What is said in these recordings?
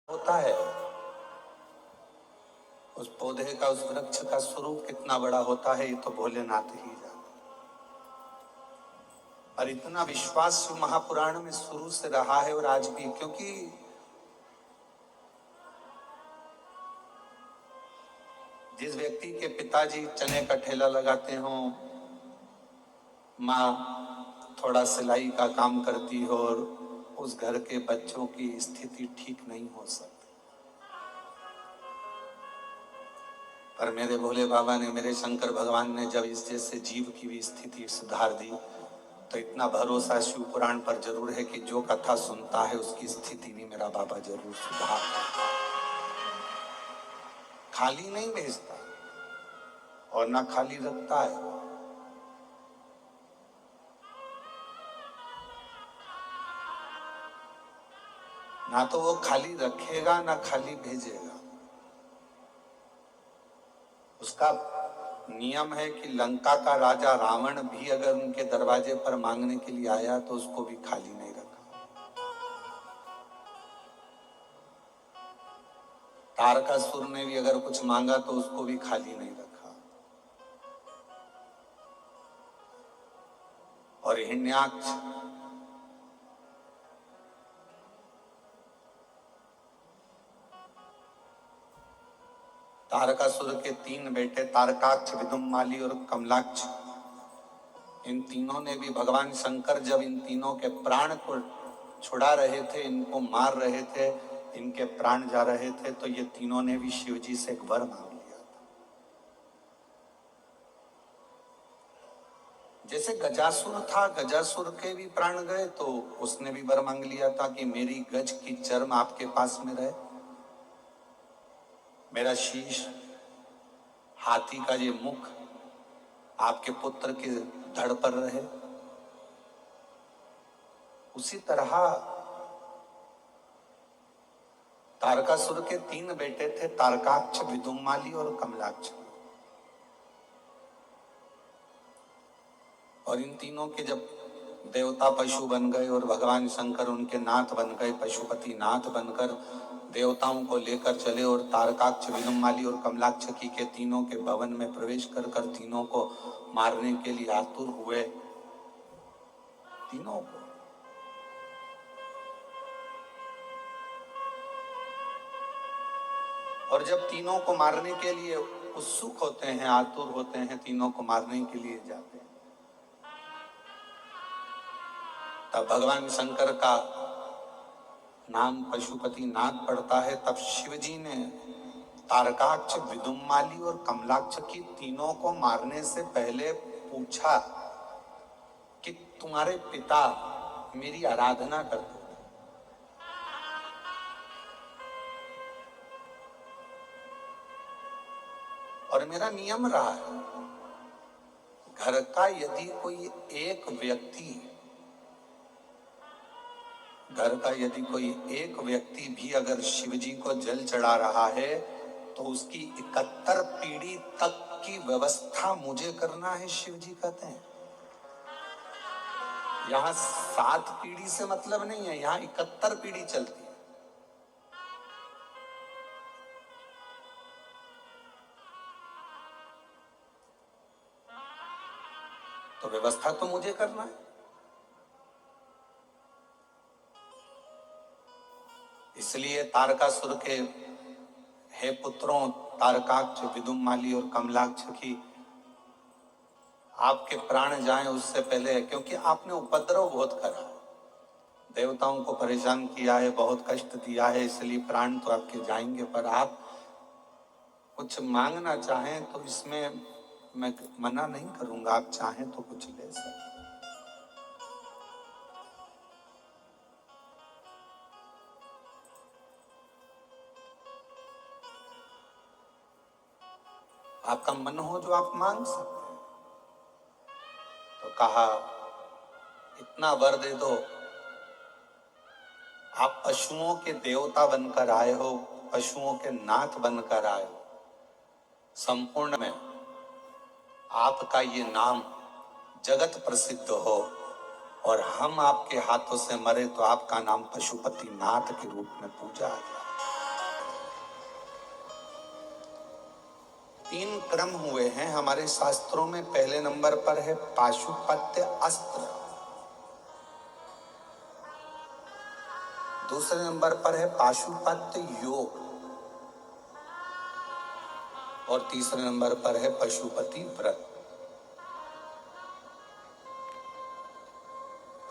होता है, उस पौधे का, उस वृक्ष का स्वरूप कितना बड़ा होता है ये तो भोलेनाथ ही जाने। और इतना विश्वास शिव महापुराण में शुरू से रहा है और आज भी, क्योंकि जिस व्यक्ति के पिताजी चने का ठेला लगाते हों, माँ थोड़ा सिलाई का काम करती हो और उस घर के बच्चों की स्थिति ठीक नहीं हो सकती, पर मेरे भोले बाबा ने, मेरे शंकर भगवान ने जब इस जैसे जीव की भी स्थिति सुधार दी, तो इतना भरोसा शिव पुराण पर जरूर है कि जो कथा सुनता है उसकी स्थिति भी मेरा बाबा जरूर सुधार, खाली नहीं भेजता और ना खाली रखता है। ना तो वो खाली रखेगा ना खाली भेजेगा। उसका नियम है कि लंका का राजा रावण भी अगर उनके दरवाजे पर मांगने के लिए आया तो उसको भी खाली नहीं रखा। तारकासुर ने भी अगर कुछ मांगा तो उसको भी खाली नहीं रखा। और हिरण्याक्ष तारकासुर के 3 बेटे तारकाक्ष, विदुम्माली और कमलाक्ष, इन तीनों ने भी भगवान शंकर जब इन तीनों के प्राण को छुड़ा रहे थे, इनको मार रहे थे, इनके प्राण जा रहे थे, तो ये तीनों ने भी शिव जी से एक वर मांग लिया था। जैसे गजासुर था, गजासुर के भी प्राण गए तो उसने भी वर मांग लिया था कि मेरी गज की चर्म आपके पास में रहे, मेरा शीश, हाथी का ये मुख आपके पुत्र के धड़ पर रहे। उसी तरह तारकासुर के 3 बेटे थे, तारकाक्ष, विदुम्माली और कमलाक्ष, और इन तीनों के जब देवता पशु बन गए और भगवान शंकर उनके नाथ बन गए, पशुपति नाथ बनकर देवताओं को लेकर चले और तारकाक्ष, विदुम्माली और कमलाक्षकी के तीनों के भवन में प्रवेश कर कर तीनों को मारने के लिए आतुर हुए। तीनों को और जब तीनों को मारने के लिए उत्सुक होते हैं, आतुर होते हैं, तीनों को मारने के लिए जाते हैं, तब भगवान शंकर का नाम पशुपति नाथ पड़ता है। तब शिवजी ने तारकाक्ष, विदुम्माली और कमलाक्ष की तीनों को मारने से पहले पूछा कि तुम्हारे पिता मेरी आराधना करते थे, और मेरा नियम रहा है घर का यदि कोई एक व्यक्ति भी अगर शिवजी को जल चढ़ा रहा है तो उसकी 71 पीढ़ी तक की व्यवस्था मुझे करना है, शिवजी कहते हैं। यहाँ 7 पीढ़ी से मतलब नहीं है, यहाँ 71 पीढ़ी चलती है। तो व्यवस्था तो मुझे करना है। इसलिए तारकासुर के हे पुत्रों तारकाक्ष, विदुम्माली और कमलाक्ष की, आपके प्राण जाएं उससे पहले, क्योंकि आपने उपद्रव बहुत करा, देवताओं को परेशान किया है, बहुत कष्ट दिया है, इसलिए प्राण तो आपके जाएंगे। पर आप कुछ मांगना चाहें तो इसमें मैं मना नहीं करूंगा, आप चाहें तो कुछ ले सकते। आपका मन हो जो आप मांग सकते हैं। तो कहा इतना वर दे दो, आप पशुओं के देवता बनकर आए हो, पशुओं के नाथ बनकर आए हो, संपूर्ण में आपका ये नाम जगत प्रसिद्ध हो और हम आपके हाथों से मरे तो आपका नाम पशुपति नाथ के रूप में पूजा आ जाए। तीन क्रम हुए हैं हमारे शास्त्रों में। पहले नंबर पर है पाशुपत्य अस्त्र, दूसरे नंबर पर है पाशुपत्य योग, और तीसरे नंबर पर है पशुपति व्रत।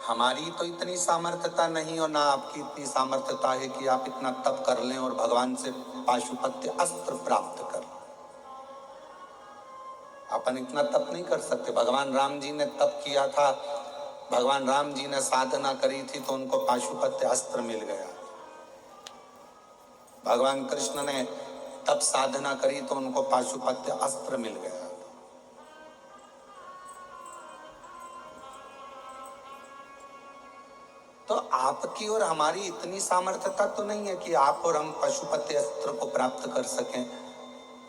हमारी तो इतनी सामर्थ्यता नहीं और ना आपकी इतनी सामर्थ्यता है कि आप इतना तप कर लें और भगवान से पाशुपत्य अस्त्र प्राप्त कर लें। अपन इतना तप नहीं कर सकते। भगवान राम जी ने तप किया था, भगवान राम जी ने साधना करी थी तो उनको पाशुपत्य अस्त्र मिल गया। भगवान कृष्ण ने तप साधना करी तो उनको पाशुपत्य अस्त्र मिल गया। तो आपकी और हमारी इतनी सामर्थ्यता तो नहीं है कि आप और हम पशुपति अस्त्र को प्राप्त कर सकें,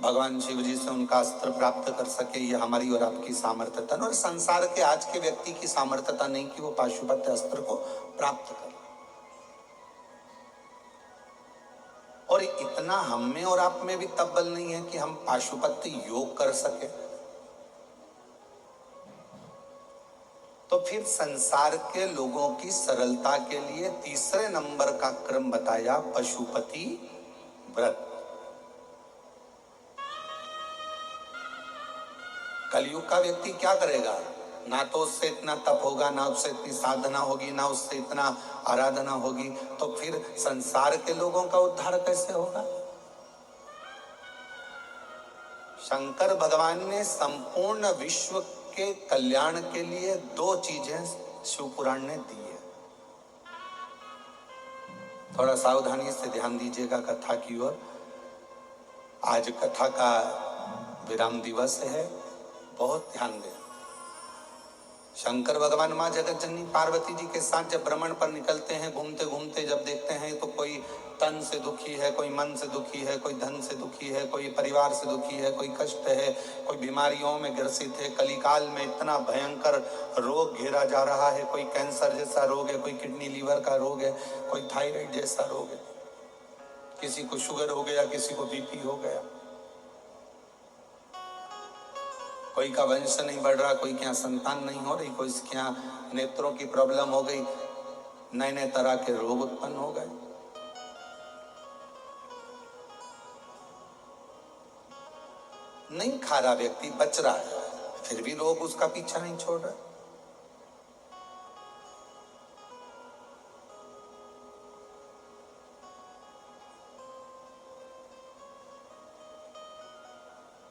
भगवान शिव जी से उनका अस्त्र प्राप्त कर सके। ये हमारी और आपकी सामर्थ्यता और संसार के आज के व्यक्ति की सामर्थ्यता नहीं कि वो पाशुपत्य अस्त्र को प्राप्त करे। और इतना हम में और आप में भी तब बल नहीं है कि हम पाशुपत्य योग कर सके। तो फिर संसार के लोगों की सरलता के लिए तीसरे नंबर का क्रम बताया पशुपति व्रत। कलयुग का व्यक्ति क्या करेगा? ना तो उससे इतना तप होगा, ना उससे इतनी साधना होगी, ना उससे इतना आराधना होगी, तो फिर संसार के लोगों का उद्धार कैसे होगा? शंकर भगवान ने संपूर्ण विश्व के कल्याण के लिए दो चीजें शिव पुराण ने दी है। थोड़ा सावधानी से ध्यान दीजिएगा कथा की ओर। आज कथा का विराम दिवस है, बहुत ध्यान दें। शंकर भगवान माँ जगत जननी पार्वती जी के साथ जब भ्रमण पर निकलते हैं, घूमते घूमते जब देखते हैं तो कोई तन से दुखी है, कोई मन से दुखी है, कोई धन से दुखी है, कोई परिवार से दुखी है, कोई कष्ट है, कोई बीमारियों में ग्रसित है। कलिकाल में इतना भयंकर रोग घेरा जा रहा है, कोई कैंसर जैसा रोग है, कोई किडनी लीवर का रोग है, कोई थायराइड जैसा रोग है, किसी को शुगर हो गया, किसी को बीपी हो गया, कोई का वंश नहीं बढ़ रहा, कोई के यहाँ संतान नहीं हो रही, कोई के यहाँ नेत्रों की प्रॉब्लम हो गई, नए नए तरह के रोग उत्पन्न हो गए। नहीं खा रहा व्यक्ति, बच रहा है, फिर भी रोग उसका पीछा नहीं छोड़ रहा।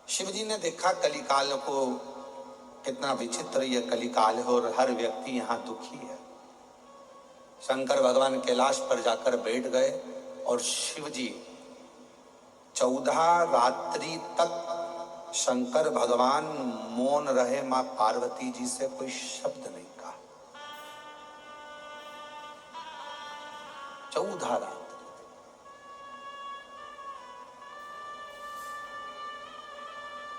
शिव जी ने देखा कलिकाल को, कितना विचित्र यह कलिकाल है और हर व्यक्ति यहाँ दुखी है। शंकर भगवान कैलाश पर जाकर बैठ गए और शिव जी 14 रात्रि तक शंकर भगवान मौन रहे। मां पार्वती जी से कोई शब्द नहीं कहा। 14 रात्रि।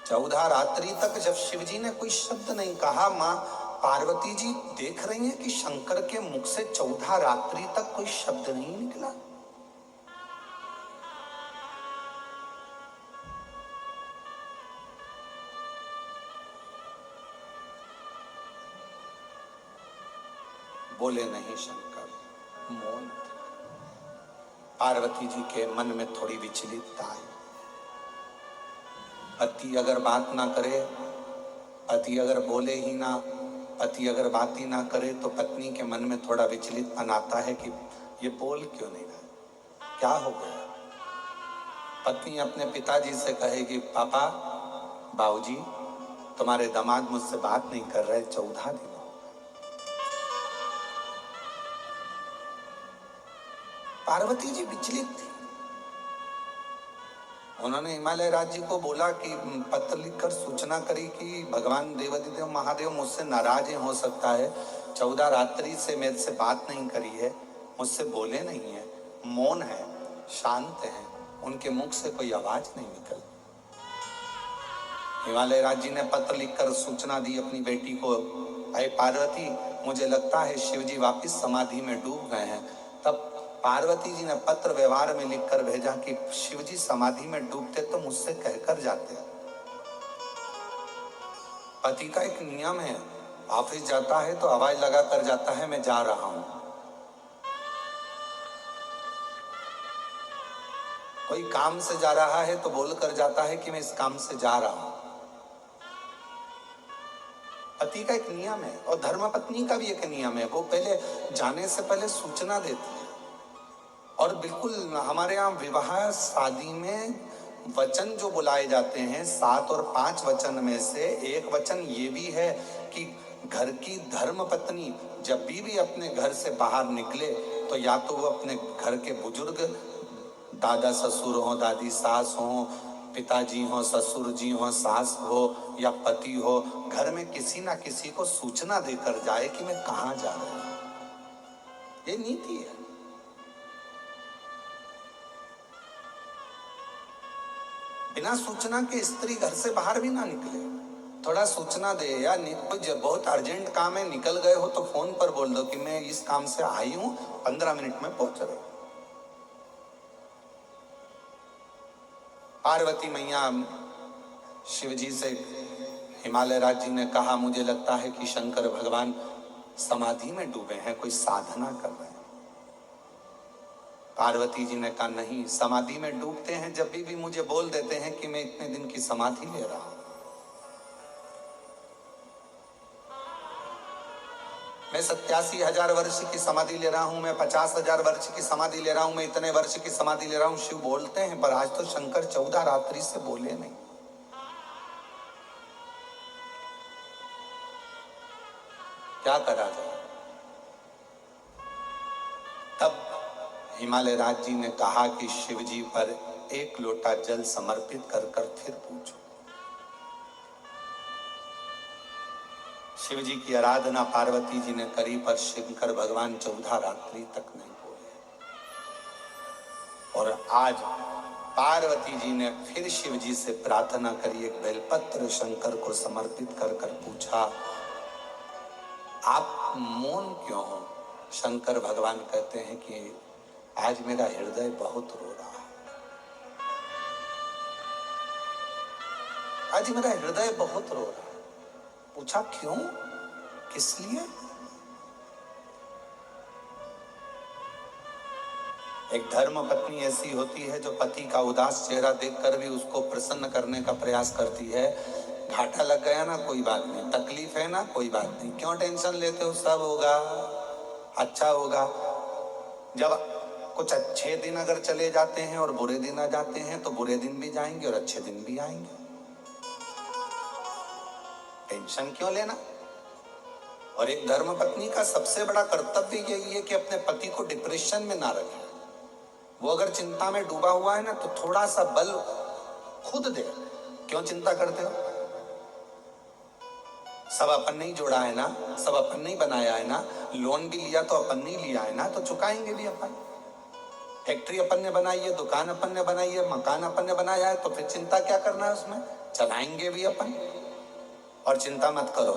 चौदह रात्रि तक जब शिव जी ने कोई शब्द नहीं कहा, मां पार्वती जी देख रही हैं कि शंकर के मुख से 14 रात्रि तक कोई शब्द नहीं निकला। बोले नहीं शंकर, मौन। पार्वती जी के मन में थोड़ी विचलितता आई। पति अगर बात ना करे, पति अगर बोले ही ना, पति अगर बात ही ना करे तो पत्नी के मन में थोड़ा विचलितपन आता है कि ये बोल क्यों नहीं रहा, क्या हो गया। पत्नी अपने पिताजी से कहेगी, पापा, बाबूजी, तुम्हारे दामाद मुझसे बात नहीं कर रहे 14 दिन। पार्वती जी विचलित थी। उन्होंने हिमालय राज्य को बोला कि पत्र लिखकर सूचना करी कि भगवान देवादिदेव महादेव मुझसे नाराज हो सकता है, 14 रात्रि से मेरे से बात नहीं करी है, मुझसे बोले नहीं है, मौन है, शांत है, उनके मुख से कोई आवाज नहीं निकल। हिमालय राज्य ने पत्र लिखकर सूचना दी अपनी बेटी को, अरे पार्वती, मुझे लगता है शिव जी वापिस समाधि में डूब गए हैं। तब पार्वती जी ने पत्र व्यवहार में लिखकर भेजा कि शिव जी समाधि में डूबते तो मुझसे कहकर जाते। पति का एक नियम है, ऑफिस जाता है तो आवाज लगा कर जाता है मैं जा रहा हूं। कोई काम से जा रहा है तो बोल कर जाता है कि मैं इस काम से जा रहा हूं। पति का एक नियम है और धर्मपत्नी का भी एक नियम है, वो पहले जाने से पहले सूचना देती है। और बिल्कुल हमारे यहाँ विवाह शादी में वचन जो बुलाए जाते हैं 7 और 5 वचन में से एक वचन ये भी है कि घर की धर्म पत्नी जब भी अपने घर से बाहर निकले तो या तो वो अपने घर के बुजुर्ग, दादा ससुर हो, दादी सास हो, पिताजी हो, ससुर जी हो, सास हो या पति हो, घर में किसी ना किसी को सूचना देकर जाए कि मैं कहाँ जा रहा हूं। ये नीति है। बिना सूचना के स्त्री घर से बाहर भी ना निकले। थोड़ा सूचना दे यार, कुछ बहुत अर्जेंट काम है, निकल गए हो तो फोन पर बोल दो कि मैं इस काम से आई हूं, 15 मिनट में पहुंच रहा हूं। पार्वती मैया शिवजी से, हिमालय राज जी ने कहा मुझे लगता है कि शंकर भगवान समाधि में डूबे हैं, कोई साधना कर रहे हैं। पार्वती जी ने कहा नहीं, समाधि में डूबते हैं जब भी मुझे बोल देते हैं कि मैं इतने दिन की समाधि ले रहा हूं। मैं 87,000 वर्ष की समाधि ले रहा हूं, मैं 50,000 वर्ष की समाधि ले रहा हूं, मैं इतने वर्ष की समाधि ले रहा हूं। शिव बोलते हैं, पर आज तो शंकर 14 रात्रि से बोले नहीं। क्या करा जाए? तब हिमालय राज जी ने कहा कि शिव जी पर एक लोटा जल समर्पित कर फिर पूछो। शिव जी की आराधना पार्वती जी ने करी, पर शंकर भगवान 14 रात्रि तक नहीं बोले। और आज पार्वती जी ने फिर शिव जी से प्रार्थना करी, एक बेलपत्र शंकर को समर्पित कर पूछा आप मौन क्यों हो? शंकर भगवान कहते हैं कि आज मेरा हृदय बहुत रो रहा है, आज मेरा हृदय बहुत रो रहा है। पूछा क्यों, किस लिए? एक धर्म पत्नी ऐसी होती है जो पति का उदास चेहरा देखकर भी उसको प्रसन्न करने का प्रयास करती है। घाटा लग गया ना, कोई बात नहीं, तकलीफ है ना, कोई बात नहीं, क्यों टेंशन लेते हो, सब होगा, अच्छा होगा। जब कुछ अच्छे दिन अगर चले जाते हैं और बुरे दिन आ जाते हैं तो बुरे दिन भी जाएंगे और अच्छे दिन भी आएंगे, टेंशन क्यों लेना। और एक धर्मपत्नी का सबसे बड़ा कर्तव्य यही है कि अपने पति को डिप्रेशन में ना रखे। वो अगर चिंता में डूबा हुआ है ना तो थोड़ा सा बल खुद दे। क्यों चिंता करते हो? सब अपन नहीं जोड़ा है ना, सब अपन नहीं बनाया है ना, लोन भी लिया तो अपन नहीं लिया है ना, तो चुकाएंगे भी अपन। फैक्ट्री अपन ने बनाई है, दुकान अपन ने बनाई है, मकान अपन ने बनाया है, तो फिर चिंता क्या करना है उसमें, चलाएंगे भी अपन। और चिंता मत करो,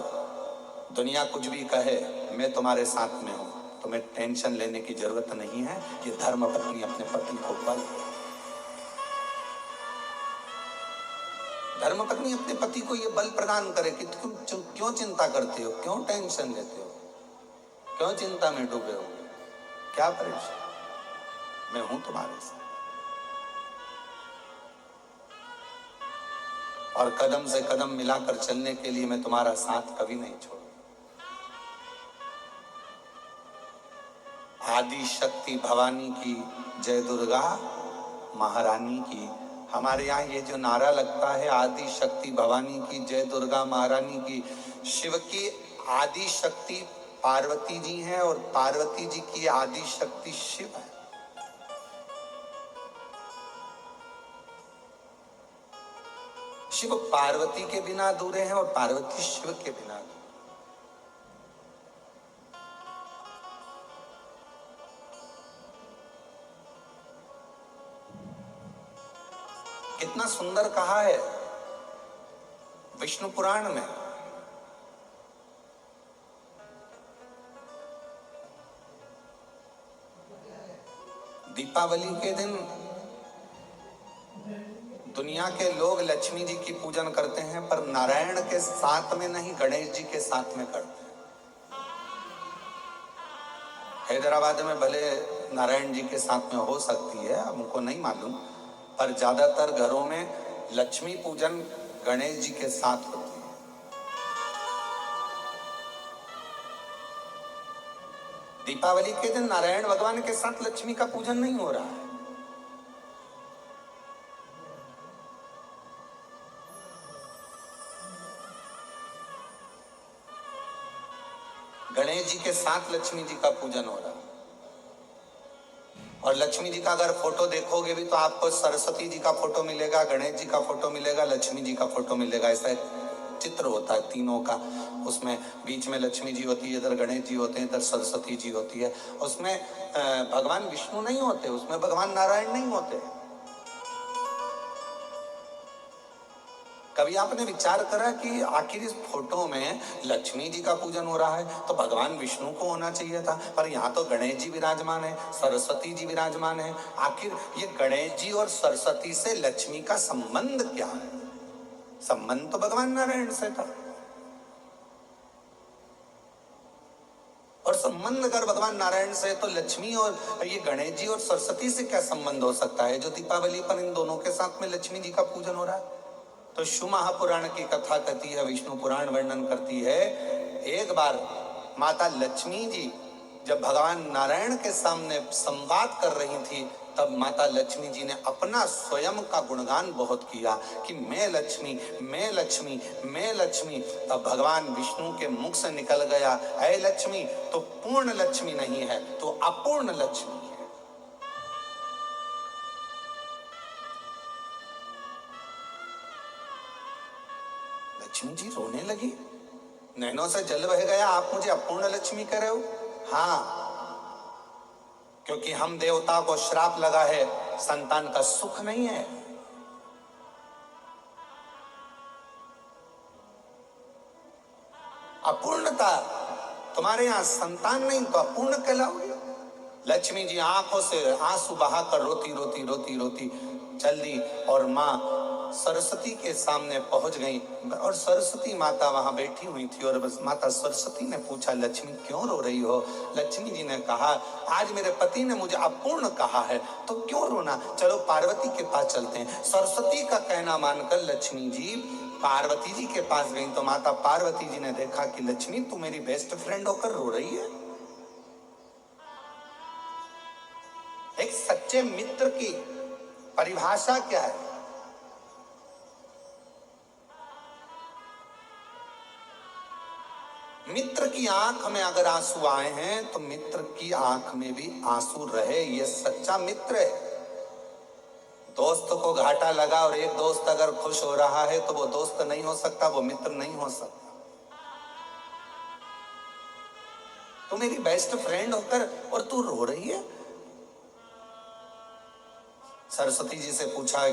दुनिया कुछ भी कहे मैं तुम्हारे साथ में हूं, तुम्हें टेंशन लेने की जरूरत नहीं है। ये धर्म पत्नी अपने पति को बल, धर्म पत्नी अपने पति को ये बल प्रदान करे कि तुम क्यों चिंता करते हो, क्यों टेंशन लेते हो, क्यों चिंता में डूबे हो, क्या परेशान, मैं हूं तुम्हारे साथ। और कदम से कदम मिलाकर चलने के लिए मैं तुम्हारा साथ कभी नहीं छोड़ूंगा। आदि शक्ति भवानी की जय, दुर्गा महारानी की। हमारे यहाँ ये जो नारा लगता है आदि शक्ति भवानी की जय, दुर्गा महारानी की, शिव की आदि शक्ति पार्वती जी हैं और पार्वती जी की आदि शक्ति शिव है। शिव पार्वती के बिना अधूरे हैं और पार्वती शिव के बिना अधूरे। कितना सुंदर कहा है विष्णु पुराण में। दीपावली के दिन दुनिया के लोग लक्ष्मी जी की पूजन करते हैं, पर नारायण के साथ में नहीं, गणेश जी के साथ में करते हैं। हैदराबाद में भले नारायण जी के साथ में हो सकती है, हमको नहीं मालूम, पर ज्यादातर घरों में लक्ष्मी पूजन गणेश जी के साथ होती है। दीपावली के दिन नारायण भगवान के साथ लक्ष्मी का पूजन नहीं हो रहा है। गणेश जी के साथ लक्ष्मी जी का पूजन हो रहा है। और लक्ष्मी जी का अगर फोटो देखोगे भी तो आपको सरस्वती जी का फोटो मिलेगा, गणेश जी का फोटो मिलेगा, लक्ष्मी जी का फोटो मिलेगा। ऐसा चित्र होता है तीनों का। उसमें बीच में लक्ष्मी जी होती है, इधर गणेश जी होते हैं, इधर सरस्वती जी होती है। उसमें भगवान विष्णु नहीं होते, उसमें भगवान नारायण नहीं होते। कभी आपने विचार करा कि आखिर इस फोटो में लक्ष्मी जी का पूजन हो रहा है तो भगवान विष्णु को होना चाहिए था, पर यहाँ तो गणेश जी विराजमान है, सरस्वती जी विराजमान है। आखिर ये गणेश जी और सरस्वती से लक्ष्मी का संबंध क्या है? संबंध तो भगवान नारायण से था। और संबंध अगर भगवान नारायण से, तो लक्ष्मी और ये गणेश जी और सरस्वती से क्या संबंध हो सकता है जो दीपावली पर इन दोनों के साथ में लक्ष्मी जी का पूजन हो रहा है? तो शिव महापुराण की कथा कहती है, विष्णु पुराण वर्णन करती है, एक बार माता लक्ष्मी जी जब भगवान नारायण के सामने संवाद कर रही थी, तब माता लक्ष्मी जी ने अपना स्वयं का गुणगान बहुत किया कि मैं लक्ष्मी, मैं लक्ष्मी, मैं लक्ष्मी। तब भगवान विष्णु के मुख से निकल गया, ऐ लक्ष्मी तो पूर्ण लक्ष्मी नहीं है, तो अपूर्ण लक्ष्मी। लक्ष्मी जी रोने लगी, नैनों से जल बह गया, आप मुझे अपूर्ण लक्ष्मी कह रहे हो? हाँ, क्योंकि हम देवता को श्राप लगा है, संतान का सुख नहीं है। अपूर्णता, तुम्हारे यहां संतान नहीं तो अपूर्ण कहलाओगे। लक्ष्मी जी आंखों से आंसू बहाकर रोती रोती रोती रोती चल दी और मां सरस्वती के सामने पहुंच गई। और सरस्वती माता वहां बैठी हुई थी और बस माता सरस्वती ने पूछा, लक्ष्मी क्यों रो रही हो? लक्ष्मी जी ने कहा, आज मेरे पति ने मुझे अपूर्ण कहा है, तो क्यों रोना, चलो पार्वती के पास चलते हैं। सरस्वती का कहना मानकर लक्ष्मी जी पार्वती जी के पास गई, तो माता पार्वती जी ने देखा कि लक्ष्मी तू मेरी बेस्ट फ्रेंड होकर रो रही है। एक सच्चे मित्र की परिभाषा क्या है? मित्र की आंख में अगर आंसू आए हैं तो मित्र की आंख में भी आंसू रहे, ये सच्चा मित्र है। दोस्त को घाटा लगा और एक दोस्त अगर खुश हो रहा है तो वो दोस्त नहीं हो सकता, वो मित्र नहीं हो सकता। तू मेरी बेस्ट फ्रेंड होकर और तू रो रही है। सरस्वती जी से पूछा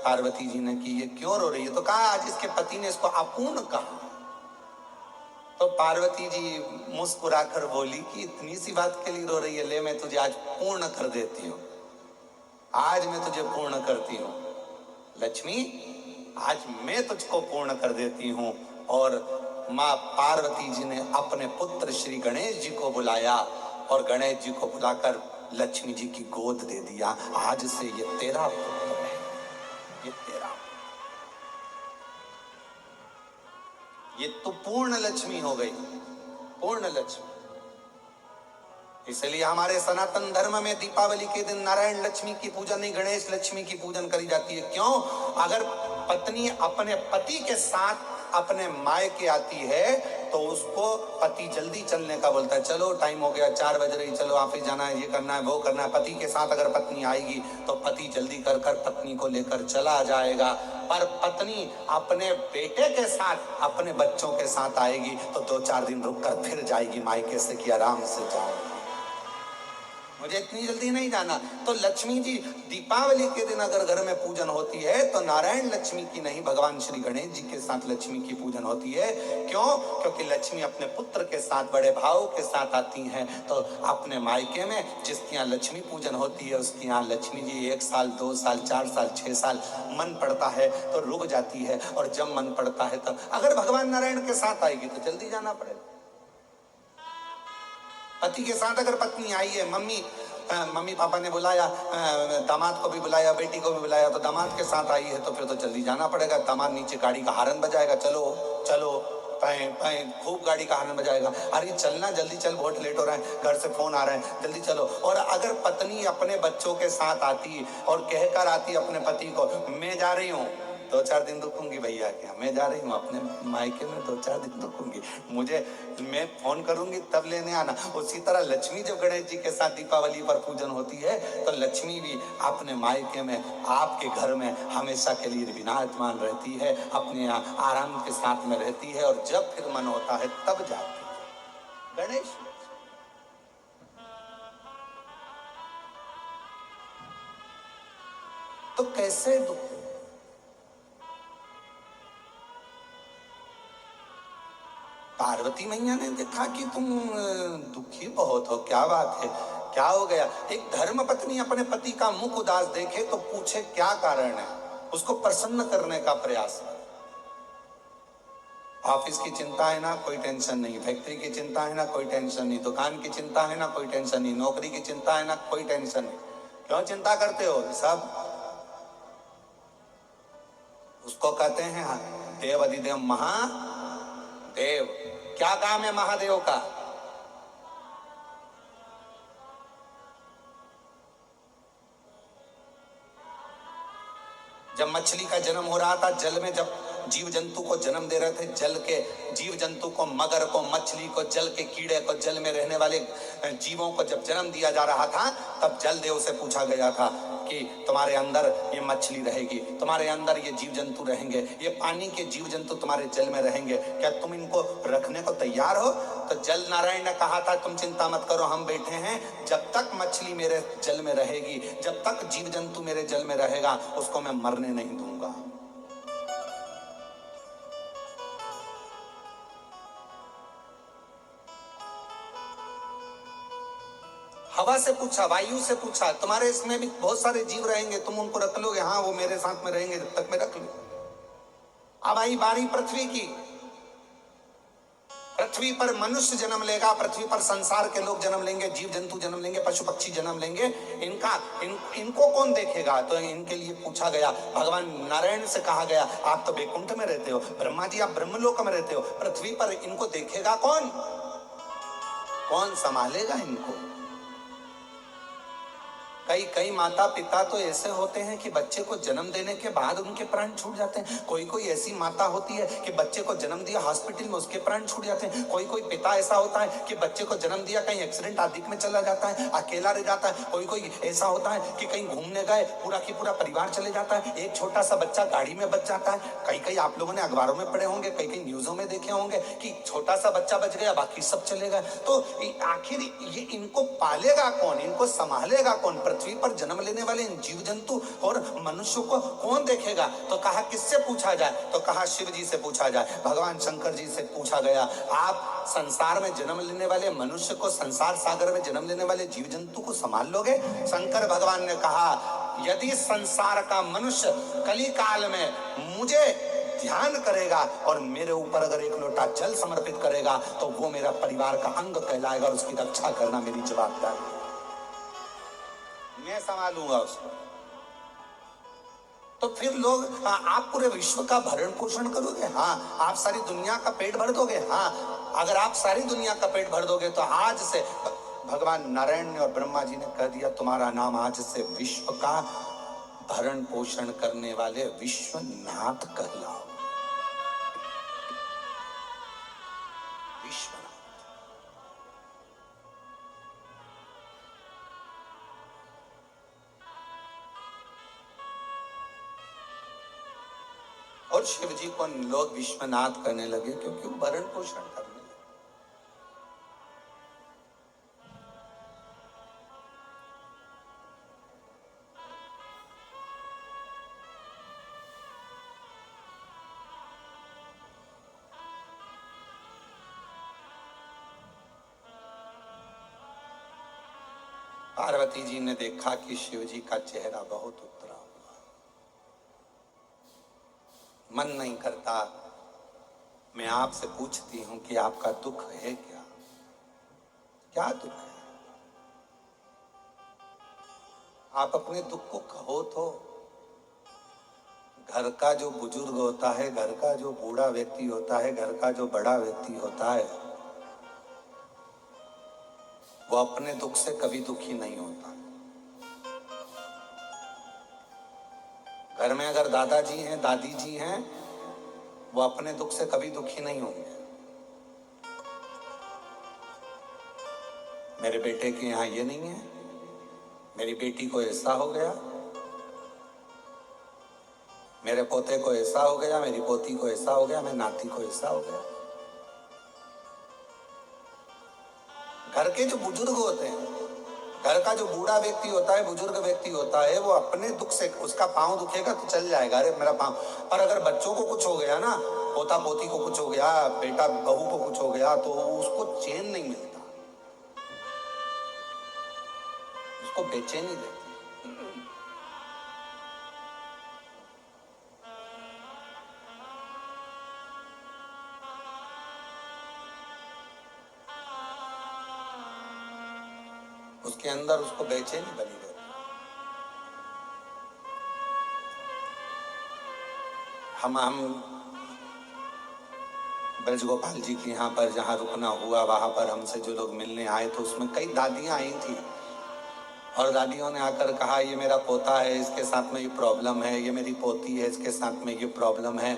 पार्वती जी ने कि ये क्यों रो रही है, तो कहा आज इसके पति ने इसको अपूर्ण कहा। तो पार्वती जी मुस्कुराकर बोली कि इतनी सी बात के लिए रो रही है, ले मैं तुझे आज पूर्ण कर देती हूँ, आज मैं तुझे पूर्ण करती हूँ। लक्ष्मी आज मैं तुझको पूर्ण कर देती हूँ। और माँ पार्वती जी ने अपने पुत्र श्री गणेश जी को बुलाया और गणेश जी को बुलाकर लक्ष्मी जी की गोद दे दिया, आज से ये तेरा पुत्र है, ये तेरा, ये तो पूर्ण लक्ष्मी हो गई, पूर्ण लक्ष्मी। इसलिए हमारे सनातन धर्म में दीपावली के दिन नारायण लक्ष्मी की पूजन नहीं, गणेश लक्ष्मी की पूजन करी जाती है। क्यों? अगर पत्नी अपने पति के साथ अपने मायके आती है तो उसको पति जल्दी चलने का बोलता है, चलो टाइम हो गया, 4 बज रही, चलो ऑफिस जाना है, ये करना है, वो करना है। पति के साथ अगर पत्नी आएगी तो पति जल्दी कर कर पत्नी को लेकर चला जाएगा। पर पत्नी अपने बेटे के साथ, अपने बच्चों के साथ आएगी तो 2-4 दिन रुक कर फिर जाएगी मायके से कि आराम से जाओ। मुझे इतनी जल्दी नहीं जाना। तो लक्ष्मी जी दीपावली के दिन अगर घर में पूजन होती है तो नारायण लक्ष्मी की नहीं, भगवान श्री गणेश जी के साथ लक्ष्मी की पूजन होती है। क्यों? क्योंकि लक्ष्मी अपने पुत्र के साथ बड़े भाव के साथ आती हैं। तो अपने मायके में जिसके यहाँ लक्ष्मी पूजन होती है उसके यहाँ लक्ष्मी जी 1 साल 2 साल 4 साल 6 साल मन पड़ता है तो रुक जाती है, और जब मन पड़ता है तब। अगर भगवान नारायण के साथ आएगी तो जल्दी जाना पड़ेगा। पति के साथ अगर पत्नी आई है, मम्मी पापा ने बुलाया, दामाद को भी बुलाया, बेटी को भी बुलाया, तो दामाद के साथ आई है तो फिर तो जल्दी जाना पड़ेगा। दामाद नीचे गाड़ी का हारन बजाएगा, चलो चलो, खूब गाड़ी का हारन बजाएगा, अरे चलना जल्दी चल, बहुत लेट हो रहा है, घर से फोन आ रहा है, जल्दी चलो। और अगर पत्नी अपने बच्चों के साथ आती और कहकर आती अपने पति को, मैं जा रही हूँ 2-4 दिन रुकूंगी भैया क्या, मैं जा रही हूँ अपने मायके में 2-4 दिन रुकूंगी, मैं फोन करूंगी तब लेने आना। उसी तरह लक्ष्मी जब गणेश जी के साथ दीपावली पर पूजन होती है तो लक्ष्मी भी अपने मायके में आपके घर में हमेशा के लिए विराजमान रहती है, अपने यहाँ आराम के साथ में रहती है, और जब फिर मन होता है तब जाती है। गणेश तो कैसे पार्वती मैया ने देखा कि तुम दुखी बहुत हो, क्या बात है, क्या हो गया? एक धर्म पत्नी अपने पति का मुख उदास देखे तो पूछे क्या कारण है, उसको प्रसन्न करने का प्रयास। ऑफिस की चिंता है ना, कोई टेंशन नहीं, फैक्ट्री की चिंता है ना, कोई टेंशन नहीं, दुकान की चिंता है ना, कोई टेंशन नहीं, नौकरी की चिंता है ना, कोई टेंशन नहीं। क्यों चिंता करते हो? सब उसको कहते हैं देव अधिदेव महादेव। क्या काम है महादेव का? जब मछली का जन्म हो रहा था, जल में जब जीव जंतु को जन्म दे रहे थे, जल के जीव जंतु को, मगर को, मछली को, जल के कीड़े को, जल में रहने वाले जीवों को जब जन्म दिया जा रहा था, तब जल देव से पूछा गया था कि तुम्हारे अंदर ये मछली रहेगी, तुम्हारे अंदर ये जीव जंतु रहेंगे, ये पानी के जीव जंतु तुम्हारे जल में रहेंगे, क्या तुम इनको रखने को तैयार हो? तो जल नारायण ने कहा था तुम चिंता मत करो, हम बैठे हैं, जब तक मछली मेरे जल में रहेगी, जब तक जीव जंतु मेरे जल में रहेगा, उसको मैं मरने नहीं दूंगा। हवा से पूछा, वायु से पूछा, तुम्हारे इसमें भी बहुत सारे जीव रहेंगे, तुम उनको रख लोगे? हाँ, वो मेरे साथ में रहेंगे जब तक मैं रख लूं। अब आई बारी पृथ्वी की। पृथ्वी पर मनुष्य जन्म लेगा, पृथ्वी पर संसार के लोग जन्म लेंगे, जीव जंतु जन्म लेंगे, पशु पक्षी जन्म लेंगे, इनको कौन देखेगा? तो इनके लिए पूछा गया, भगवान नारायण से कहा गया, आप तो वैकुंठ में रहते हो, ब्रह्मा जी आप ब्रह्मलोक में रहते हो, पृथ्वी पर इनको देखेगा कौन? कौन संभालेगा इनको? कई माता पिता तो ऐसे होते हैं कि बच्चे को जन्म देने के बाद उनके प्राण छूट जाते हैं। कोई ऐसी माता होती है कि बच्चे को जन्म दिया, हॉस्पिटल में उसके प्राण छूट जाते हैं। कोई पिता ऐसा होता है कि बच्चे को जन्म दिया, कहीं एक्सीडेंट आदि में चला जाता है, अकेला रह जाता है। कोई ऐसा होता है कि कहीं घूमने गए, पूरा की पूरा परिवार चले जाता है, एक छोटा सा बच्चा गाड़ी में बच जाता है। कई आप लोगों ने अखबारों में पढ़े होंगे, कई न्यूजों में देखे होंगे कि छोटा सा बच्चा बच गया, बाकी सब चले गए। तो आखिर ये इनको पालेगा कौन, इनको संभालेगा कौन? पृथ्वी पर जन्म लेने वाले इन जीव जंतु और मनुष्यों को कौन देखेगा? तो कहा किससे पूछा जाए? तो कहा शिव जी से पूछा जाए, भगवान शंकर जी से पूछा गया, आप संसार में जन्म लेने वाले मनुष्य को, संसार सागर में जन्म लेने वाले जीव जंतु को संभाल लोगे? शंकर भगवान ने कहा, यदि संसार का मनुष्य कली काल में मुझे ध्यान करेगा और मेरे ऊपर अगर एक लोटा जल समर्पित करेगा तो वो मेरा परिवार का अंग कहलाएगा, उसकी रक्षा करना मेरी जवाबदारी, मैं संभालूंगा उसको। तो फिर लोग, आप पूरे विश्व का भरण पोषण करोगे? हाँ। आप सारी दुनिया का पेट भर दोगे? हाँ। अगर आप सारी दुनिया का पेट भर दोगे तो आज से भगवान नारायण ने और ब्रह्मा जी ने कह दिया, तुम्हारा नाम आज से विश्व का भरण पोषण करने वाले विश्वनाथ कहलाओ। विश्वनाथ। और शिव जी को लोग विश्वनाथ कहने लगे क्योंकि वो भरण पोषण करने लगे। पार्वती जी ने देखा कि शिव जी का चेहरा बहुत उतरा हुआ, मन नहीं करता मैं आपसे पूछती हूं कि आपका दुख है क्या? क्या दुख है? आप अपने दुख को कहो तो। घर का जो बुजुर्ग होता है, घर का जो बूढ़ा व्यक्ति होता है, घर का जो बड़ा व्यक्ति होता है, वो अपने दुख से कभी दुखी नहीं होता। घर में अगर दादाजी हैं, दादी जी हैं, वो अपने दुख से कभी दुखी नहीं होंगे। मेरे बेटे के यहाँ ये नहीं है, मेरी बेटी को ऐसा हो गया, मेरे पोते को ऐसा हो गया, मेरी पोती को ऐसा हो गया, मेरी नाती को ऐसा हो गया। घर के जो बुजुर्ग होते हैं, घर का जो बूढ़ा व्यक्ति होता है, बुजुर्ग व्यक्ति होता है, वो अपने दुख से, उसका पांव दुखेगा तो चल जाएगा, अरे मेरा पांव। पर अगर बच्चों को कुछ हो गया ना, पोता पोती को कुछ हो गया, बेटा बहू को कुछ हो गया, तो उसको चैन नहीं मिलता, उसको बेचैनी देती। उसके अंदर उसको बेचैनी बनी रहती। हम ब्रजगोपाल जी के यहाँ पर जहाँ रुकना हुआ, वहां पर हमसे जो लोग मिलने आए तो उसमें कई दादियां आई थी, और दादियों ने आकर कहा ये मेरा पोता है, इसके साथ में ये प्रॉब्लम है, ये मेरी पोती है, इसके साथ में ये प्रॉब्लम है।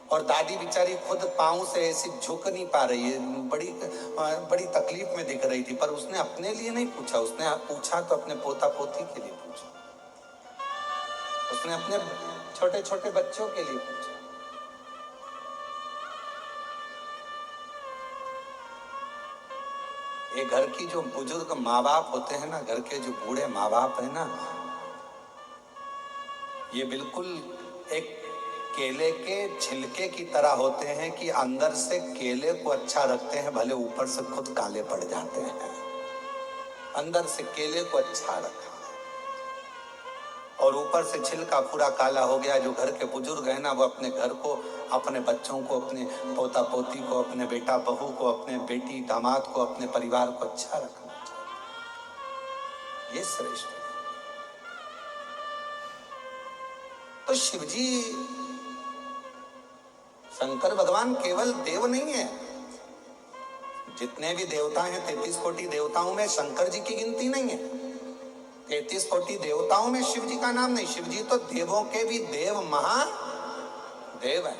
और दादी बेचारी खुद पाँव से ऐसी झुक नहीं पा रही है, बड़ी तकलीफ में दिख रही थी, पर उसने अपने लिए नहीं पूछा, उसने पूछा तो अपने पोता पोती के लिए पूछा, उसने अपने छोटे छोटे बच्चों के लिए पूछा। ये घर की जो बुजुर्ग माँ बाप होते हैं ना, घर के जो बूढ़े माँ बाप है ना, ये बिल्कुल एक केले के छिलके की तरह होते हैं कि अंदर से केले को अच्छा रखते हैं, भले ऊपर से खुद काले पड़ जाते हैं। अंदर से केले को अच्छा रखा और ऊपर से छिलका पूरा काला हो गया। जो घर के बुजुर्ग है ना, वो अपने घर को, अपने बच्चों को, अपने पोता पोती को, अपने बेटा बहू को, अपने बेटी दामाद को, अपने परिवार को अच्छा रखना चाहिए, ये श्रेष्ठ है। तो शिवजी, शंकर भगवान केवल देव नहीं है, जितने भी देवता हैं 33 कोटि देवताओं में शंकर जी की गिनती नहीं है। 33 कोटि देवताओं में शिव जी का नाम नहीं। शिव जी तो देवों के भी देव, महादेव है।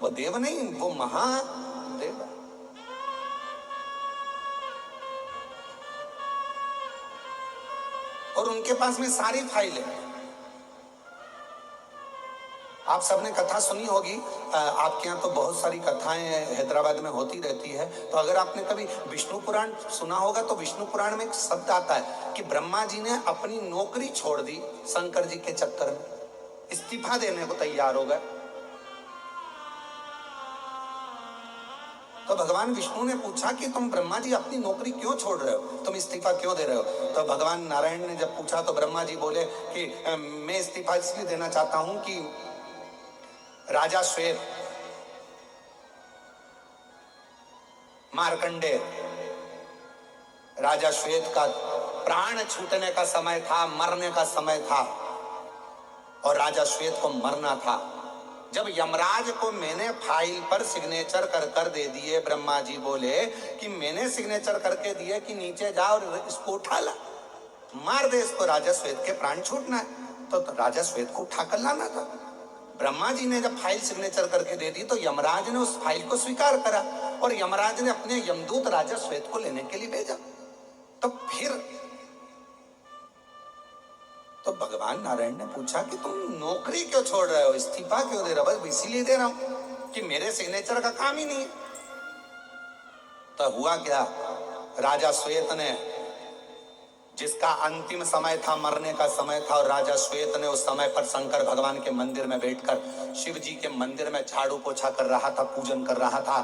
वो देव नहीं, वो महादेव है। और उनके पास में सारी फाइलें हैं। आप सबने कथा सुनी होगी, आपके यहाँ तो बहुत सारी कथाएं हैदराबाद में होती रहती है। तो अगर आपने कभी विष्णु पुराण सुना होगा तो विष्णु पुराण में एक शब्द आता है कि ब्रह्मा जी ने अपनी नौकरी छोड़ दी शंकर जी के चक्कर में, इस्तीफा देने को तैयार हो गए। तो भगवान विष्णु ने पूछा कि तुम ब्रह्मा जी अपनी नौकरी क्यों छोड़ रहे हो, तुम इस्तीफा क्यों दे रहे हो? तो भगवान नारायण ने जब पूछा तो ब्रह्मा जी बोले कि मैं इस्तीफा इसलिए देना चाहता हूं कि राजा श्वेत, मार्कंडेय राजा श्वेत का प्राण छूटने का समय था, मरने का समय था, और राजा श्वेत को मरना था। जब यमराज को मैंने फाइल पर सिग्नेचर कर दे दिए, ब्रह्मा जी बोले कि मैंने सिग्नेचर करके दिए कि नीचे जा और इसको उठा ला, मार दे इसको, राजा श्वेत के प्राण छूटना है। तो राजा श्वेत को उठा कर लाना था। ब्रह्मा जी ने जब फाइल सिग्नेचर करके दे दी तो यमराज ने उस फाइल को स्वीकार करा, और यमराज ने अपने यमदूत राजा श्वेत को लेने के लिए भेजा। तो फिर तो भगवान नारायण ने पूछा कि तुम नौकरी क्यों छोड़ रहे हो, इस्तीफा क्यों दे रहे हो? बस इसीलिए दे रहा हूं कि मेरे सिग्नेचर का काम ही नहीं है। तो हुआ क्या, राजा श्वेत ने, जिसका अंतिम समय था, मरने का समय था, और राजा श्वेत ने उस समय पर शंकर भगवान के मंदिर में बैठकर शिव जी के मंदिर में झाड़ू पोछा कर रहा था, पूजन कर रहा था,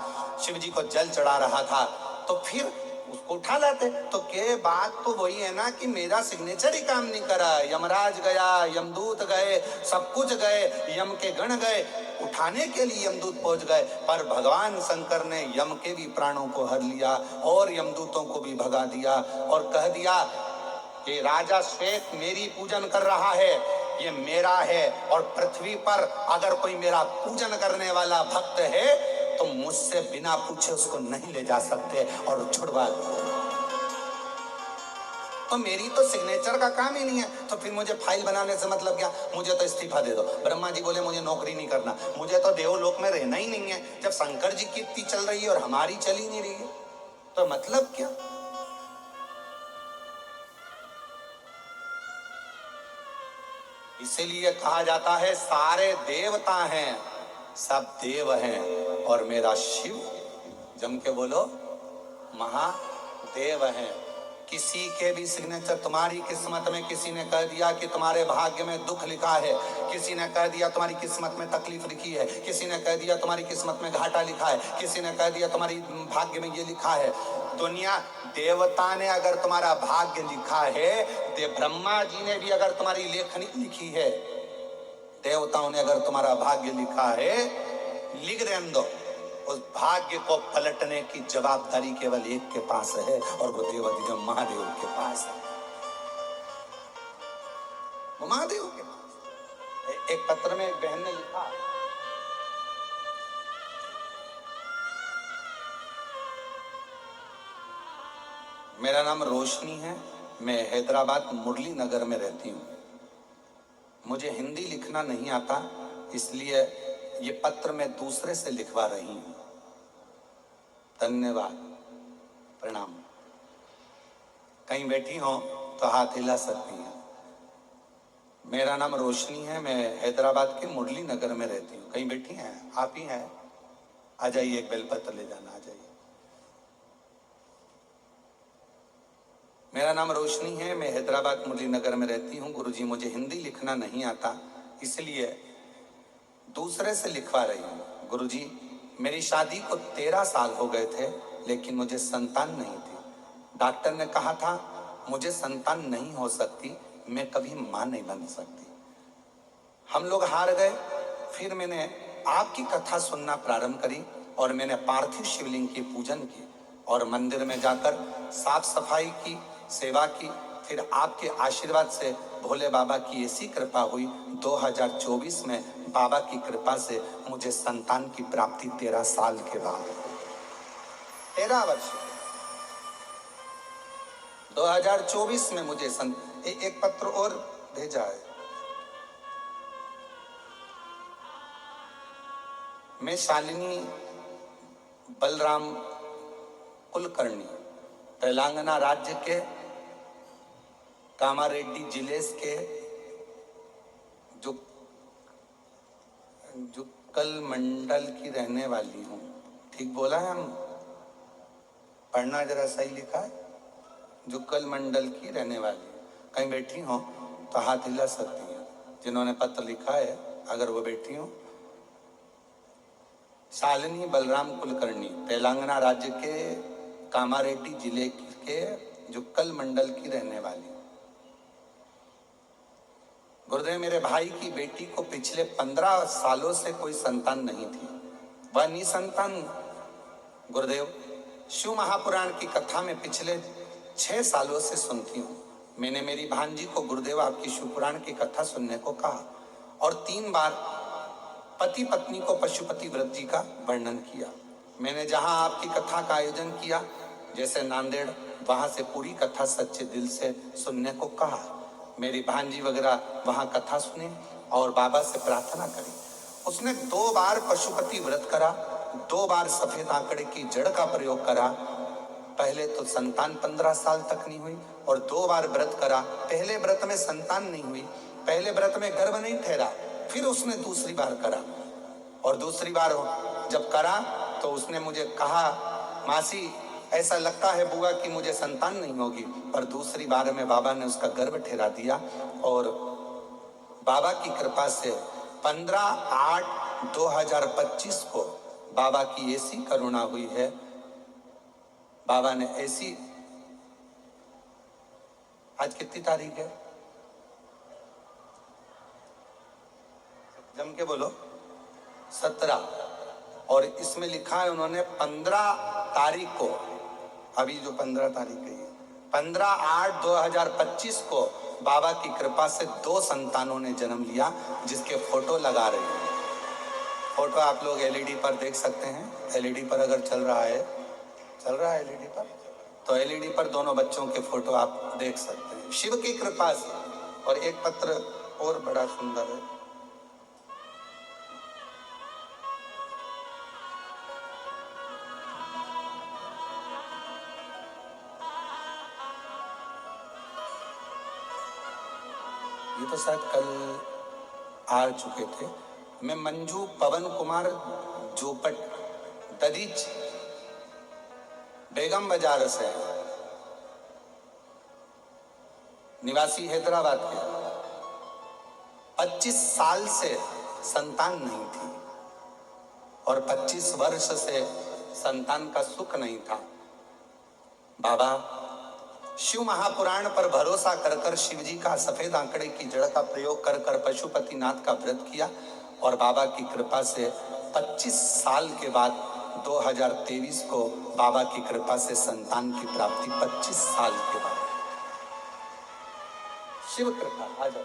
शिव जी को जल चढ़ा रहा था। तो फिर उसको उठा लाते। तो के बात तो वही है ना कि मेरा सिग्नेचर ही काम नहीं करा। यमराज गया, यमदूत गए, सब कुछ गए, यम के गण गए, उठाने के लिए यमदूत पहुंच गए, पर भगवान शंकर ने यम के भी प्राणों को हर लिया और यमदूतों को भी भगा दिया और कह दिया कि राजा श्वेत मेरी पूजन कर रहा है, ये मेरा है, और पृथ्वी पर अगर कोई मेरा पूजन करने वाला भक्त है तो मुझसे बिना पूछे उसको नहीं ले जा सकते और छुड़वा दो। तो मेरी तो सिग्नेचर का काम ही नहीं है, तो फिर मुझे फाइल बनाने से मतलब क्या? मुझे तो इस्तीफा दे दो। ब्रह्मा जी बोले मुझे नौकरी नहीं करना, मुझे तो देवलोक में रहना ही नहीं है। जब शंकर जी की इतनी चल रही है और हमारी चल ही नहीं रही है तो मतलब क्या? इसीलिए कहा जाता है सारे देवता हैं, सब देव हैं और मेरा शिव, जम के बोलो, महादेव है। किसी के भी सिग्नेचर, तुम्हारी किस्मत में किसी ने कह दिया कि तुम्हारे भाग्य में दुख लिखा है, किसी ने कह दिया तुम्हारी किस्मत में तकलीफ लिखी है, किसी ने कह दिया तुम्हारी किस्मत में घाटा लिखा है, किसी ने कह दिया तुम्हारी भाग्य में ये लिखा है। दुनिया देवता ने अगर तुम्हारा भाग्य लिखा है, ब्रह्मा जी ने भी अगर तुम्हारी लेखनी लिखी है, देवताओं ने अगर तुम्हारा भाग्य लिखा है, लिख दें दो, उस भाग्य को पलटने की जवाबदारी केवल एक के पास है और वो देवाधिदेव महादेव के पास है। वो महादेव के पास। एक पत्र में एक बहन ने लिखा, मेरा नाम रोशनी है, मैं हैदराबाद मुरली नगर में रहती हूँ, मुझे हिंदी लिखना नहीं आता, इसलिए ये पत्र मैं दूसरे से लिखवा रही हूँ। धन्यवाद, प्रणाम। कहीं बैठी हो तो हाथ हिला सकती हैं। मेरा नाम रोशनी है, मैं हैदराबाद के मुरली नगर में रहती हूँ। कहीं बैठी हैं? आप ही हैं? आ जाइए, एक बेलपत्र ले जाना, आ जाइए। मेरा नाम रोशनी है, मैं हैदराबाद मुरली नगर में रहती हूँ। गुरुजी मुझे हिंदी लिखना नहीं आता, इसलिए दूसरे से लिखवा रही हूँ। गुरुजी मेरी शादी को 13 साल हो गए थे, लेकिन मुझे संतान नहीं थी। डॉक्टर ने कहा था मुझे संतान नहीं हो सकती, मैं कभी माँ नहीं बन सकती। हम लोग हार गए। फिर मैंने आपकी कथा सुनना प्रारंभ करी और मैंने पार्थिव शिवलिंग की पूजन की और मंदिर में जाकर साफ सफाई की, सेवा की। फिर आपके आशीर्वाद से भोले बाबा की ऐसी कृपा हुई, 2024 में बाबा की कृपा से मुझे संतान की प्राप्ति 13 साल के बाद, 13 वर्ष, 2024 में मुझे एक पत्र और भेजा है। मैं शालिनी बलराम कुलकर्णी, तेलंगाना राज्य के कामारेड्डी जिले के जुक्कल मंडल की रहने वाली हूँ। ठीक बोला है? हम पढ़ना जरा सही लिखा है। जुक्कल मंडल की रहने वाली। कहीं बैठी हो तो हाथ हिला सकती हैं जिन्होंने पत्र लिखा है, अगर वो बैठी हो। शालिनी बलराम कुलकर्णी, तेलंगाना राज्य के कामारेड्डी जिले के जुक्कल मंडल की रहने वाली। गुरुदेव मेरे भाई की बेटी को पिछले 15 सालों से कोई संतान नहीं थी, वह निसंतान। गुरुदेव शिव महापुराण की कथा में पिछले 6 सालों से सुनती हूँ। मैंने मेरी भांजी को गुरुदेव आपकी शिव पुराण की कथा सुनने को कहा और 3 बार पति पत्नी को पशुपति व्रत जी का वर्णन किया। मैंने जहाँ आपकी कथा का आयोजन किया, जैसे नांदेड़, वहां से पूरी कथा सच्चे दिल से सुनने को कहा। मेरी भांजी वगैरह वहां कथा सुने और बाबा से प्रार्थना करी। उसने 2 बार पशुपति व्रत करा, 2 बार सफेद आंकड़े की जड़ का प्रयोग करा। पहले तो संतान 15 साल तक नहीं हुई और 2 बार व्रत करा। पहले व्रत में संतान नहीं हुई, पहले व्रत में गर्भ नहीं ठहरा। फिर उसने दूसरी बार करा और दूसरी बार जब करा तो उसने मुझे कहा, मासी ऐसा लगता है बुआ कि मुझे संतान नहीं होगी। पर दूसरी बार में बाबा ने उसका गर्भ ठहरा दिया और बाबा की कृपा से 15/8/2025 को बाबा की ऐसी करुणा हुई है, बाबा ने ऐसी, आज कितनी तारीख है, जम के बोलो, 17, और इसमें लिखा है उन्होंने 15 तारीख को, अभी जो 15 तारीख है 15/8/2025 को बाबा की कृपा से 2 संतानों ने जन्म लिया, जिसके फोटो लगा रहे हैं। फोटो आप लोग एलईडी पर देख सकते हैं, एलईडी पर अगर चल रहा है एलईडी पर, तो एलईडी पर दोनों बच्चों के फोटो आप देख सकते हैं, शिव की कृपा से। और एक पत्र और बड़ा सुंदर है, ये तो शायद कल आ चुके थे। मैं मंजू पवन कुमार जोपट, ददीच, बेगम बाजार से, निवासी हैदराबाद के, 25 साल से संतान नहीं थी और 25 वर्ष से संतान का सुख नहीं था। बाबा शिव महापुराण पर भरोसा कर कर शिव जी का सफेद आंकड़े की जड़ का प्रयोग कर कर पशुपतिनाथ का व्रत किया, और बाबा की कृपा से 25 साल के बाद 2023 को बाबा की कृपा से संतान की प्राप्ति, 25 साल के बाद, शिव कृपा। आ जाओ।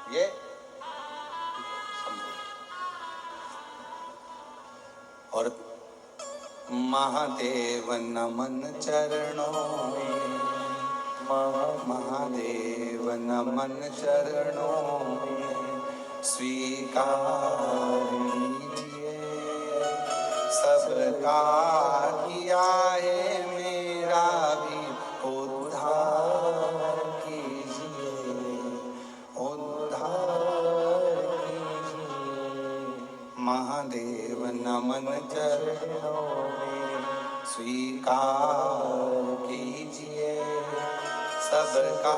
ये और महादेव नमन चरणों में, महादेव नमन चरणों में, स्वीकार कीजिए सबका किया है मेरा भी उद्धार कीजिए, उद्धार कीजिए। महादेव नमन चरणों में, स्वीकार कीजिए सबका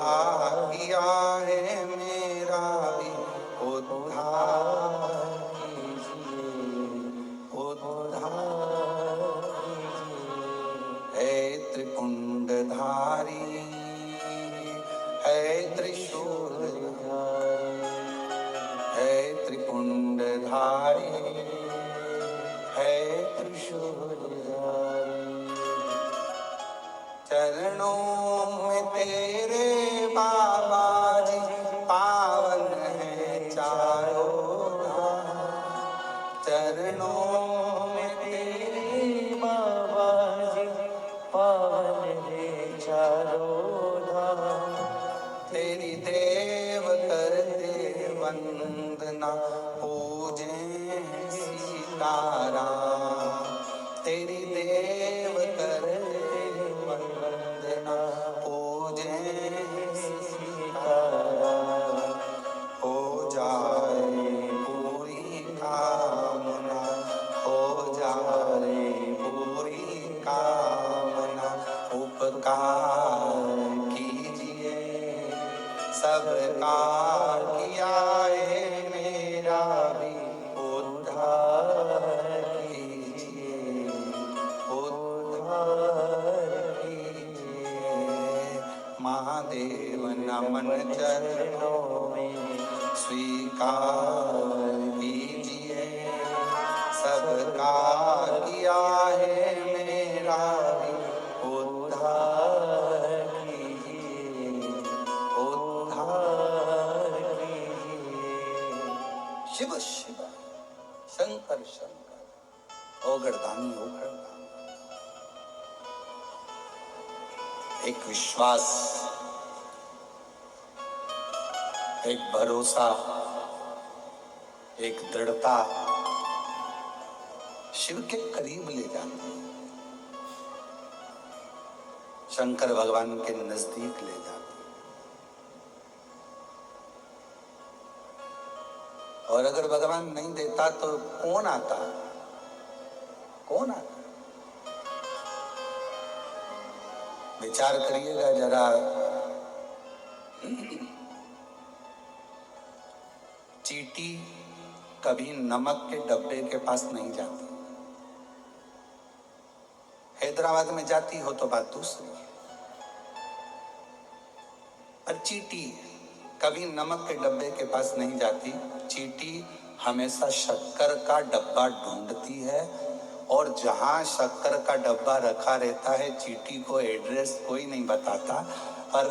किया है मेरा भी उद्धार कीजिए, उद्धार कीजिए। है त्रिपुंडधारी, है त्रिशूलधारी, है त्रिपुंडधारी, है त्रिशूलधारी। चरणों में तेरे बाबा जी पावन है चारों धाम, चरणों में तेरे बाबा जी पावन है चारों धाम। तेरी देव करते वंदना पूजे सीताराम, तेरी देव करते वंदना पूजे सीताराम। हो जाए पूरी कामना, हो जाए पूरी कामना, उपकार कीजिए सबका किया है मेरा भी उद्धार कीजिए, उद्धार कीजिए। महादेव नमन चरणों में, स्वीकार कीजिए सबका किया है मेरा भी उद्धार कीजिए, उद्धार कीजिए। शिव शिव शंकर शंकर, ओगड़दानी ओगड़दानी। एक विश्वास, एक भरोसा, एक दृढ़ता शिव के करीब ले जाती है, शंकर भगवान के नजदीक ले जाती है। और अगर भगवान नहीं देता तो कौन आता? कौन आता? विचार करिएगा जरा, चींटी कभी नमक के डब्बे के पास नहीं जाती। हैदराबाद में जाती हो तो बात दूसरी है, पर चींटी कभी नमक के डब्बे के पास नहीं जाती। चींटी हमेशा शक्कर का डब्बा ढूंढती है, और जहां शक्कर का डब्बा रखा रहता है चींटी को एड्रेस कोई नहीं बताता, पर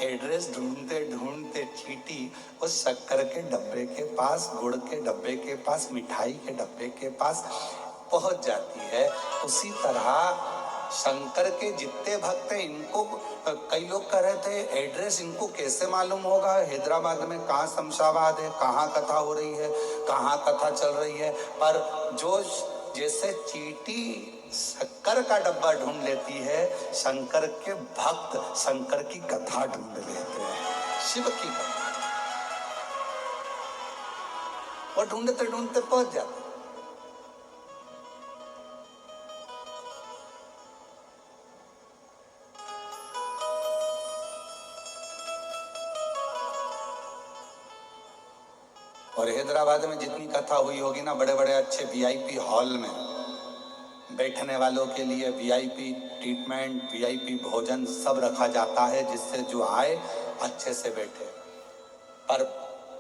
एड्रेस ढूंढते ढूंढते चींटी उस शक्कर के डब्बे के पास, गुड़ के डब्बे के पास, मिठाई के डब्बे के पास पहुंच जाती है। उसी तरह शंकर के जितने भक्त हैं, इनको कई लोग कह रहे थे एड्रेस इनको कैसे मालूम होगा, हैदराबाद में कहाँ शमशाबाद है, कहाँ कथा हो रही है, कहाँ कथा चल रही है। पर जो जैसे चींटी शक्कर का डब्बा ढूंढ लेती है, शंकर के भक्त शंकर की कथा ढूंढ लेते हैं, शिव की कथा, और ढूंढते ढूंढते पहुंच जाते। और हैदराबाद में जितनी कथा हुई होगी ना, बड़े बड़े अच्छे वीआईपी हॉल में बैठने वालों के लिए वीआईपी ट्रीटमेंट, वीआईपी भोजन सब रखा जाता है, जिससे जो आए अच्छे से बैठे। पर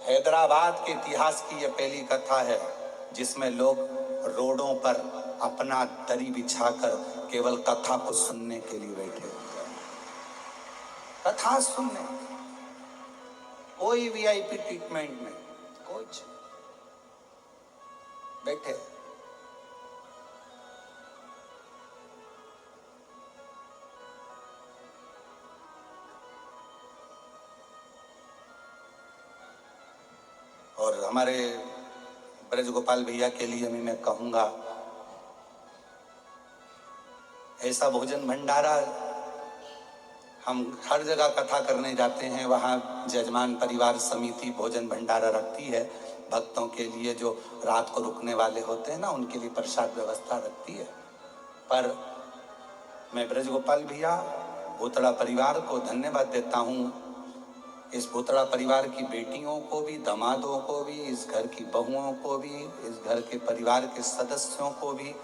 हैदराबाद के इतिहास की यह पहली कथा है जिसमें लोग रोडों पर अपना दरी बिछाकर केवल कथा को सुनने के लिए बैठे, कथा सुनने, कोई वीआईपी ट्रीटमेंट नहीं, कुछ बैठे। और हमारे ब्रज गोपाल भैया के लिए भी मैं कहूंगा, ऐसा भोजन भंडारा हम हर जगह कथा करने जाते हैं, वहाँ जजमान परिवार समिति भोजन भंडारा रखती है भक्तों के लिए, जो रात को रुकने वाले होते हैं ना, उनके लिए प्रसाद व्यवस्था रखती है। पर मैं ब्रज गोपाल भैया भूतड़ा परिवार को धन्यवाद देता हूँ, इस भूतड़ा परिवार की बेटियों को भी, दामादों को भी, इस घर की बहुओं को भी, इस घर के परिवार के सदस्यों को भी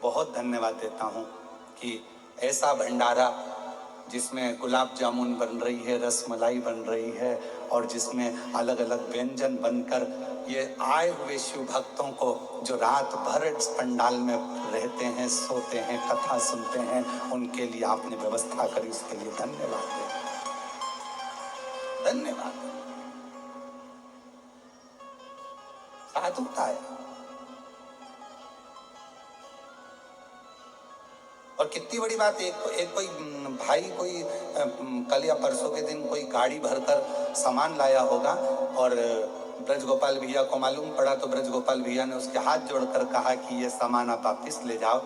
बहुत धन्यवाद देता हूँ कि ऐसा भंडारा जिसमें गुलाब जामुन बन रही है, रसमलाई बन रही है, और जिसमें अलग अलग व्यंजन बनकर ये आए हुए शिव भक्तों को जो रात भर इस पंडाल में रहते हैं, सोते हैं, कथा सुनते हैं, उनके लिए आपने व्यवस्था करी, उसके लिए धन्यवाद है, धन्यवाद। साधुता है। और कितनी बड़ी बात है, एक कोई भाई कोई कल या परसों के दिन कोई गाड़ी भरकर सामान लाया होगा, और ब्रज गोपाल भैया को मालूम पड़ा, तो ब्रज गोपाल भैया ने उसके हाथ जोड़कर कहा कि ये सामान आप वापिस ले जाओ।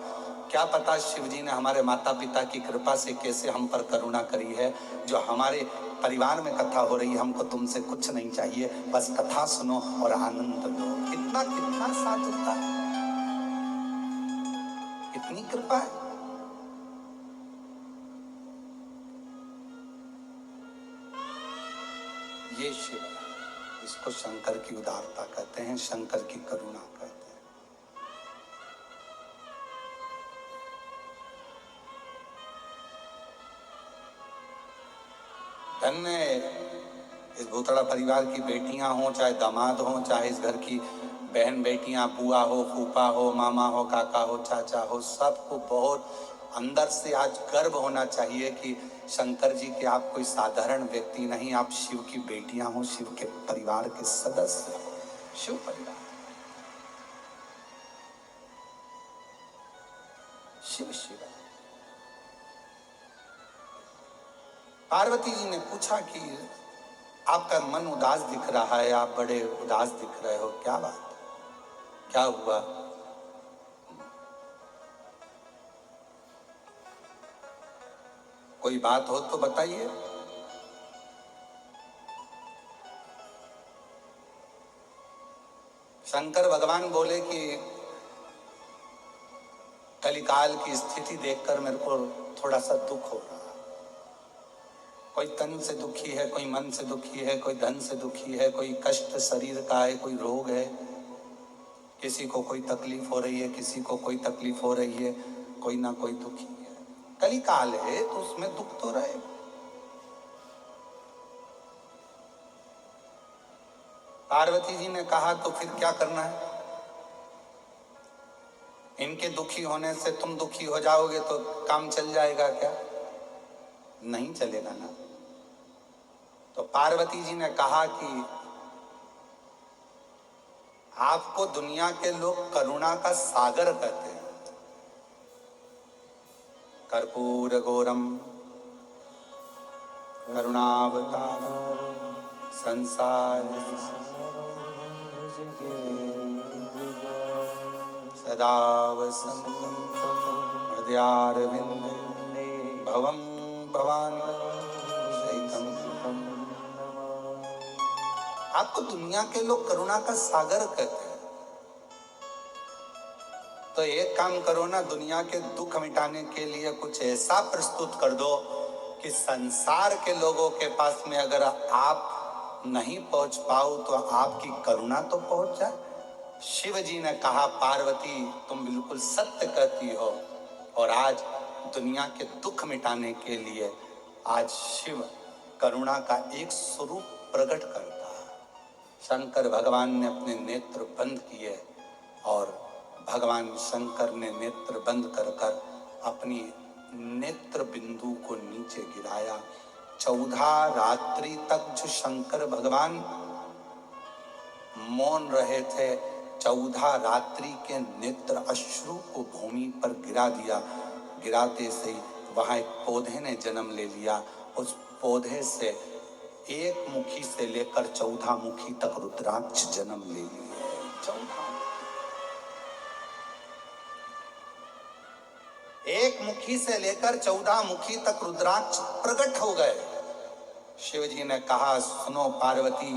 क्या पता शिव जी ने हमारे माता पिता की कृपा से कैसे हम पर करुणा करी है, जो हमारे परिवार में कथा हो रही है, हमको तुमसे कुछ नहीं चाहिए, बस कथा सुनो और आनंद लो। कितना कितना साधुता है, कितनी कृपा है। ये शिव, इसको शंकर की उदारता कहते हैं, शंकर की करुणा कहते हैं। धन्य इस भूतड़ा परिवार की बेटियां हों, चाहे दामाद हों, चाहे इस घर की बहन बेटियां, बुआ हो, फूफा हो, मामा हो, काका हो, चाचा हो, सबको बहुत अंदर से आज गर्व होना चाहिए कि शंकर जी के आप कोई साधारण व्यक्ति नहीं, आप शिव की बेटियां हो, शिव के परिवार के सदस्य हो, शिव परिवार, शिव शिव। पार्वती जी ने पूछा कि आपका मन उदास दिख रहा है, आप बड़े उदास दिख रहे हो, क्या बात, क्या हुआ? कोई बात हो तो बताइए। शंकर भगवान बोले कि कलिकाल की स्थिति देखकर मेरे को थोड़ा सा दुख हो रहा है। कोई तन से दुखी है, कोई मन से दुखी है, कोई धन से दुखी है, कोई कष्ट शरीर का है, कोई रोग है, किसी को कोई तकलीफ हो रही है, किसी को कोई तकलीफ हो रही है, कोई ना कोई दुखी है। कलिकाल है तो उसमें दुख तो रहे। पार्वती जी ने कहा तो फिर क्या करना है? इनके दुखी होने से तुम दुखी हो जाओगे तो काम चल जाएगा क्या? नहीं चलेगा ना। तो पार्वती जी ने कहा कि आपको दुनिया के लोग करुणा का सागर कहते हैं। कर्पूर गौरम करुणावतारम संसार सदा वसन्तं हृदयारविन्दे भवं भवानी शयितं। आपको दुनिया के लोग करुणा का सागर कहते हैं। तो एक काम करो ना, दुनिया के दुख मिटाने के लिए कुछ ऐसा प्रस्तुत कर दो कि संसार के लोगों के पास में अगर आप नहीं पहुंच पाओ तो आपकी करुणा तो पहुंच जाए। शिव जी ने कहा पार्वती तुम बिल्कुल सत्य कहती हो, और आज दुनिया के दुख मिटाने के लिए आज शिव करुणा का एक स्वरूप प्रकट करता है। शंकर भगवान ने अपने नेत्र बंद किए और भगवान शंकर ने नेत्र बंद कर कर अपनी नेत्र बिंदु को नीचे गिराया। 14 रात्रि तक जो शंकर भगवान मौन रहे थे, 14 रात्रि के नेत्र अश्रु को भूमि पर गिरा दिया। गिराते से ही वहां एक पौधे ने जन्म ले लिया। उस पौधे से एक मुखी से लेकर 14 मुखी तक रुद्राक्ष जन्म ले लिए। 14 एक मुखी से लेकर 14 मुखी तक रुद्राक्ष प्रकट हो गए। शिव जी ने कहा सुनो पार्वती,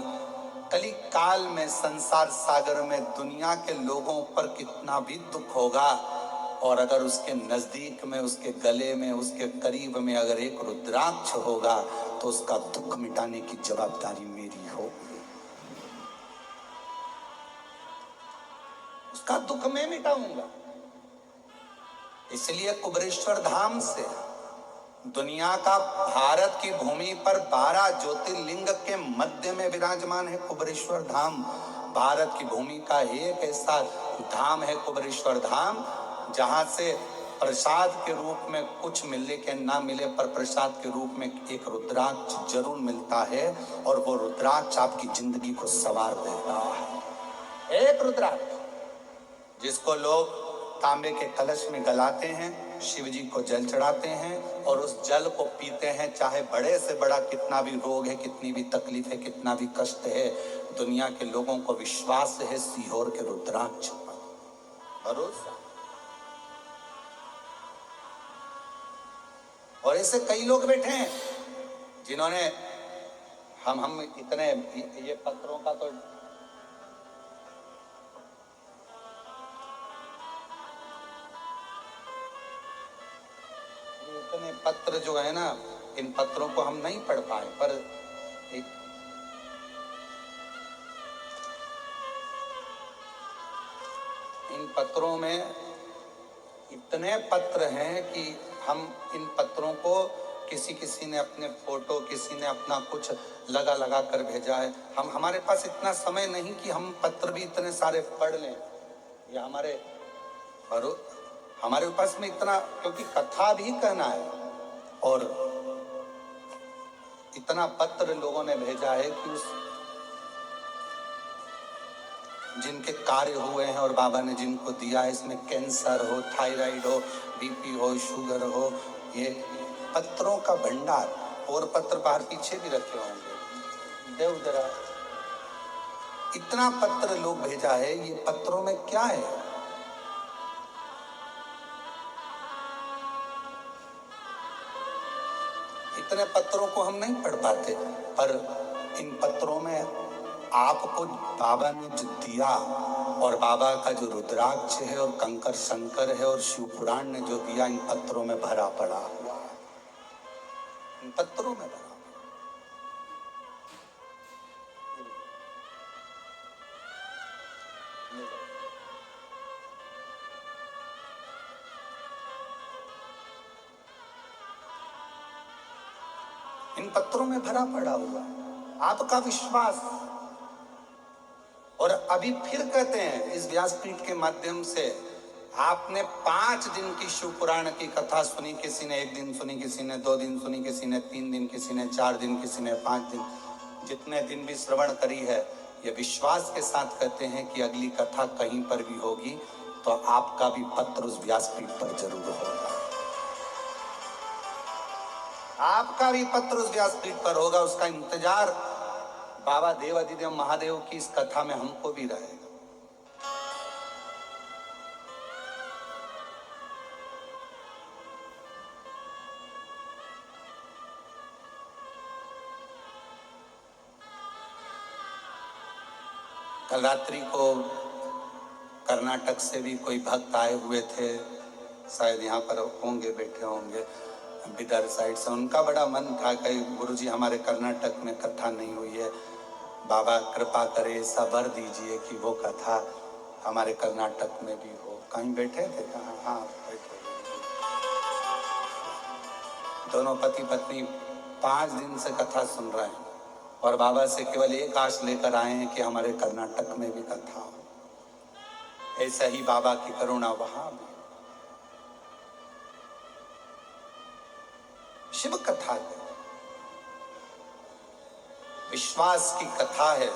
कली काल में संसार सागर में दुनिया के लोगों पर कितना भी दुख होगा, और अगर उसके नजदीक में, उसके गले में, उसके करीब में अगर एक रुद्राक्ष होगा तो उसका दुख मिटाने की जवाबदारी मेरी होगी। उसका दुख मैं मिटाऊंगा। इसलिए कुबेरेश्वर धाम से दुनिया का भारत की भूमि पर 12 ज्योतिर्लिंग के मध्य में विराजमान है कुबेरेश्वर धाम। भारत की भूमि का एक ऐसा धाम है कुबेरेश्वर धाम जहां से प्रसाद के रूप में कुछ मिले के ना मिले पर प्रसाद के रूप में एक रुद्राक्ष जरूर मिलता है, और वो रुद्राक्ष आपकी जिंदगी को संवार देता है। एक रुद्राक्ष जिसको लोग तांबे के कलश में गलाते हैं, शिव जी को जल चढ़ाते हैं और उस जल को पीते हैं। चाहे बड़े से बड़ा कितना भी रोग है, कितनी भी तकलीफ है, कितना भी कष्ट है, दुनिया के लोगों को विश्वास है सीहोर के रुद्राक्ष पर भरोसा। और ऐसे कई लोग बैठे हैं जिन्होंने हम इतने ये पत्रों का तो इतने पत्र जो है ना, इन पत्रों को हम नहीं पढ़ पाए, पर इन पत्रों में इतने पत्र हैं कि हम इन पत्रों को किसी ने अपने फोटो, किसी ने अपना कुछ लगा कर भेजा है। हम हमारे पास इतना समय नहीं कि हम पत्र भी इतने सारे पढ़ लें, या हमारे पास में इतना, क्योंकि कथा भी कहना है और इतना पत्र लोगों ने भेजा है कि उस जिनके कार्य हुए हैं और बाबा ने जिनको दिया है, इसमें कैंसर हो, थायराइड हो, बीपी हो, शुगर हो, ये पत्रों का भंडार। और पत्र बाहर पीछे भी रखे होंगे, देव जरा। इतना पत्र लोग भेजा है, ये पत्रों में क्या है? इतने पत्रों को हम नहीं पढ़ पाते, पर इन पत्रों में आपको बाबा ने जो दिया, और बाबा का जो रुद्राक्ष है और कंकर शंकर है और शिव पुराण ने जो दिया, इन पत्रों में भरा पड़ा हुआ है, इन पत्रों में भरा। इन पत्रों में भरा पड़ा हुआ है आपका विश्वास। और अभी फिर कहते हैं इस व्यासपीठ के माध्यम से, आपने 5 दिन की शिव पुराण की कथा सुनी, किसी ने 1 दिन सुनी, किसी ने 2 दिन सुनी, किसी ने 3 दिन, किसी ने 4 दिन, किसी ने 5 दिन, जितने दिन भी श्रवण करी है, ये विश्वास के साथ कहते हैं कि अगली कथा कहीं पर भी होगी तो आपका भी पत्र उस व्यासपीठ पर जरूर होगा, आपका भी पत्र उस व्यासपीठ पर होगा। उसका इंतजार बाबा देवाधिदेव महादेव की इस कथा में हमको भी रहेगा। कल रात्रि को कर्नाटक से भी कोई भक्त आए हुए थे, शायद यहाँ पर होंगे, बैठे होंगे बिदर साइड से। उनका बड़ा मन था कि गुरुजी हमारे कर्नाटक में कथा नहीं हुई है, बाबा कृपा करे, ऐसा वर दीजिए कि वो कथा हमारे कर्नाटक में भी हो। कहीं बैठे थे? कहाँ? हाँ बैठे। दोनों पति पत्नी 5 दिन से कथा सुन रहे हैं और बाबा से केवल एक आश लेकर आए हैं कि हमारे कर्नाटक में भी कथा हो। ऐसा ही बाबा की करुणा वहां भी। शिव कथा है, विश्वास की कथा है।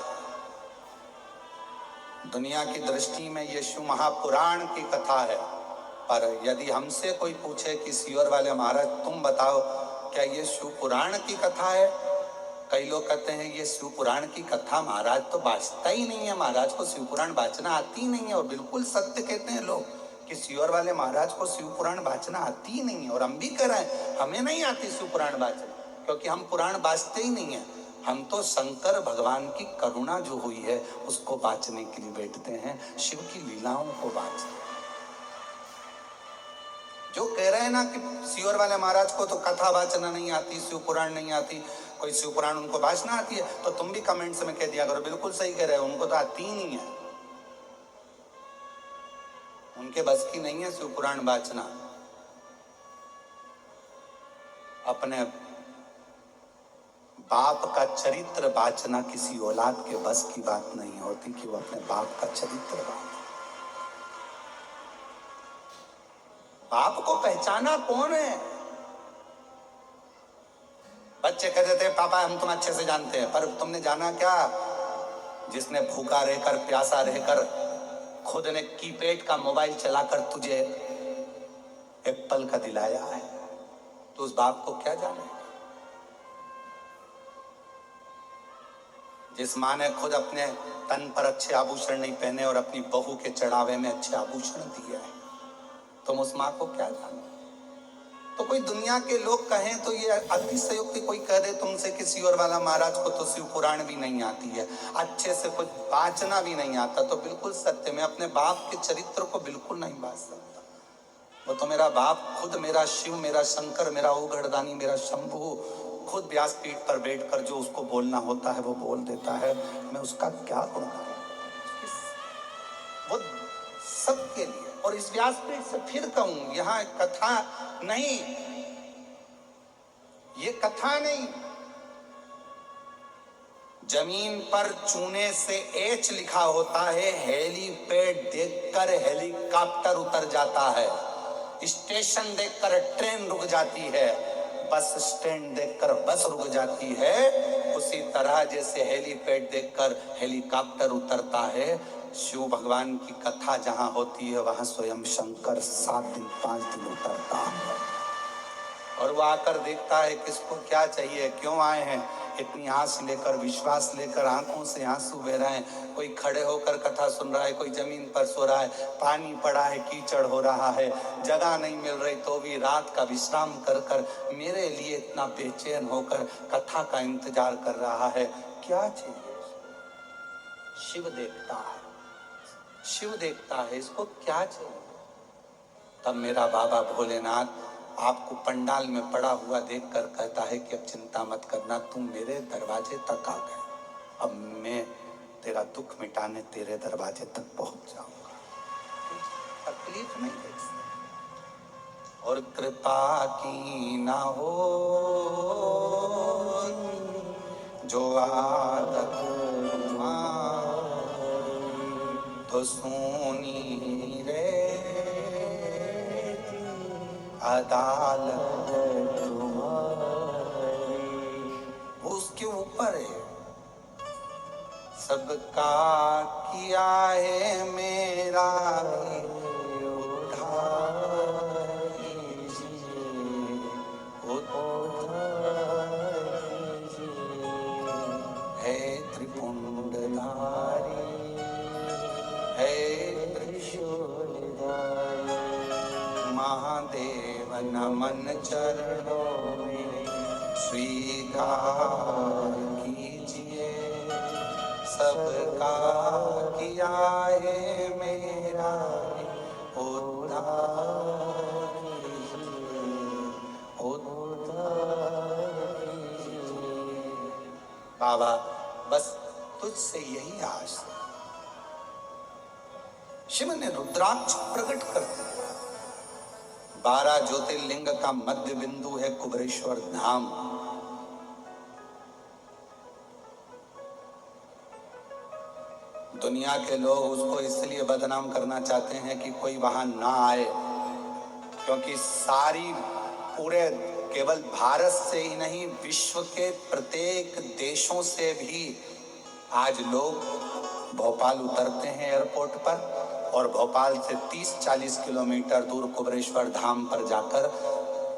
दुनिया की दृष्टि में ये शिव महापुराण की कथा है, पर यदि हमसे कोई पूछे कि सीवर वाले महाराज तुम बताओ क्या ये शिव पुराण की कथा है? कई लोग कहते हैं ये शिव पुराण की कथा महाराज तो बाँचता ही नहीं है, महाराज को शिव पुराण बाँचना आती ही नहीं है। और बिल्कुल सत्य कहते हैं लोग कि सीवर वाले महाराज को शिव पुराण बाँचना आती ही नहीं है। और हम भी कह रहे हैं हमें नहीं आती शिव पुराण बाँचना, क्योंकि हम पुराण बाँचते ही नहीं है। हम तो शंकर भगवान की करुणा जो हुई है उसको बाँचने के लिए बैठते हैं, शिव की लीलाओं को बाँचते हैं। जो कह रहे हैं ना कि सीवर वाले महाराज को तो कथा वाचना नहीं आती, शिव पुराण नहीं आती, कोई शिव पुराण उनको वाचना आती है, तो तुम भी कमेंट्स में कह दिया करो बिल्कुल सही कह रहे हो, उनको तो आती ही नहीं है, उनके बस की नहीं है शिव पुराण वाचना। अपने बाप का चरित्र वाचना किसी औलाद के बस की बात नहीं होती कि वो अपने बाप का चरित्र वाचे। बाप को पहचाना कौन है? बच्चे कहते थे पापा हम तुम अच्छे से जानते हैं, पर तुमने जाना क्या? जिसने भूखा रहकर प्यासा रहकर खुद ने कीपैड का मोबाइल चलाकर तुझे एप्पल का दिलाया है, तो उस बाप को क्या जाने? जिस माँ ने खुद अपने तन पर अच्छे आभूषण नहीं पहने और अपनी बहू के चढ़ावे में अच्छे आभूषण दिए हैं, तुम उस माँ को क्या जानो? तो कोई दुनिया के लोग कहें तो ये अतिशयोक्ति, कोई कह दे तुमसे कि सीवर वाला महाराज को तो शिव पुराण भी नहीं आती है, अच्छे से कुछ वाचना भी नहीं आता, तो बिल्कुल सत्य, मैं अपने बाप के चरित्र को बिल्कुल नहीं बाँच सकता। वो तो मेरा बाप खुद, मेरा शिव, मेरा शंकर, मेरा ओघड़दानी, मेरा शंभू खुद व्यासपीठ पर बैठकर जो उसको बोलना होता है वो बोल देता है। मैं उसका क्या गुण करूं? वो सबके लिए। और इस व्यासपीठ से फिर कहूं, यहाँ कथा नहीं, ये कथा नहीं, जमीन पर चूने से एच लिखा होता है, हेलीपैड देखकर हेलीकॉप्टर उतर जाता है, स्टेशन देखकर ट्रेन रुक जाती है, बस स्टैंड देखकर बस रुक जाती है। उसी तरह जैसे हेलीपैड देखकर हेलीकॉप्टर उतरता है, शिव भगवान की कथा जहां होती है वहां स्वयं शंकर 7 दिन 5 दिन उतरता है। और वो आकर देखता है किसको क्या चाहिए, क्यों आए हैं, इतनी आस लेकर, विश्वास लेकर, आंखों से आंसू बह रहे हैं। कोई खड़े होकर कथा सुन रहा है, कोई जमीन पर सो रहा है, पानी पड़ा है, कीचड़ हो रहा है, जगह नहीं मिल रही तो भी रात का विश्राम कर कर मेरे लिए इतना बेचैन होकर कथा का इंतजार कर रहा है। क्या चाहिए? शिव देखता है, शिव देखता है, इसको क्या चाहिए? तब मेरा बाबा भोलेनाथ आपको पंडाल में पड़ा हुआ देखकर कहता है कि अब चिंता मत करना, तुम मेरे दरवाजे तक आ गए, अब मैं तेरा दुख मिटाने तेरे दरवाजे तक पहुंच जाऊंगा, तकलीफ नहीं देख सकता। और कृपा की ना हो जो आदत तो सोनी रे अदालत उसके ऊपर है। सबका किया है मेरा भी उद्धार कीजिए, उद्धार कीजिए। है त्रिपुंडधारी, है त्रिशूलधारी, महादेव नमन चरणों में स्वीकार कीजिए। सबका किया है मेरा उद्धार कीजिए, उद्धार कीजिए। बाबा बस तुझसे यही आस है। शिव ने रुद्राक्ष प्रकट कर दिया। 12 ज्योतिर्लिंग का मध्य बिंदु है कुबेरेश्वर धाम। दुनिया के लोग उसको इसलिए बदनाम करना चाहते हैं कि कोई वहां ना आए, क्योंकि सारी पूरे केवल भारत से ही नहीं विश्व के प्रत्येक देशों से भी आज लोग भोपाल उतरते हैं एयरपोर्ट पर और भोपाल से 30-40 किलोमीटर दूर कुबेरेश्वर धाम पर जाकर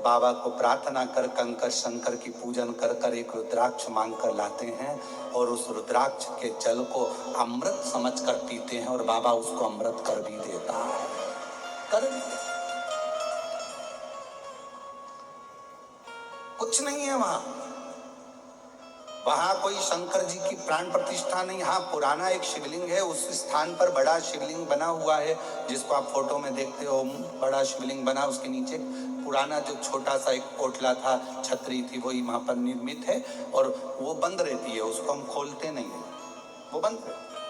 बाबा को प्रार्थना कर कंकर शंकर की पूजन कर कर एक रुद्राक्ष मांग कर लाते हैं और उस रुद्राक्ष के जल को अमृत समझकर पीते हैं और बाबा उसको अमृत कर भी देता है। कर भी देता। कुछ नहीं है वहां, वहां कोई शंकर जी की प्राण प्रतिष्ठा नहीं। हाँ, पुराना एक शिवलिंग है, उस स्थान पर बड़ा शिवलिंग बना हुआ है जिसको आप फोटो में देखते हो, बड़ा शिवलिंग बना, उसके नीचे पुराना जो छोटा सा एक पोटला था, छतरी थी, वही वहां पर निर्मित है और वो बंद रहती है, उसको हम खोलते नहीं है, वो बंद रहती है।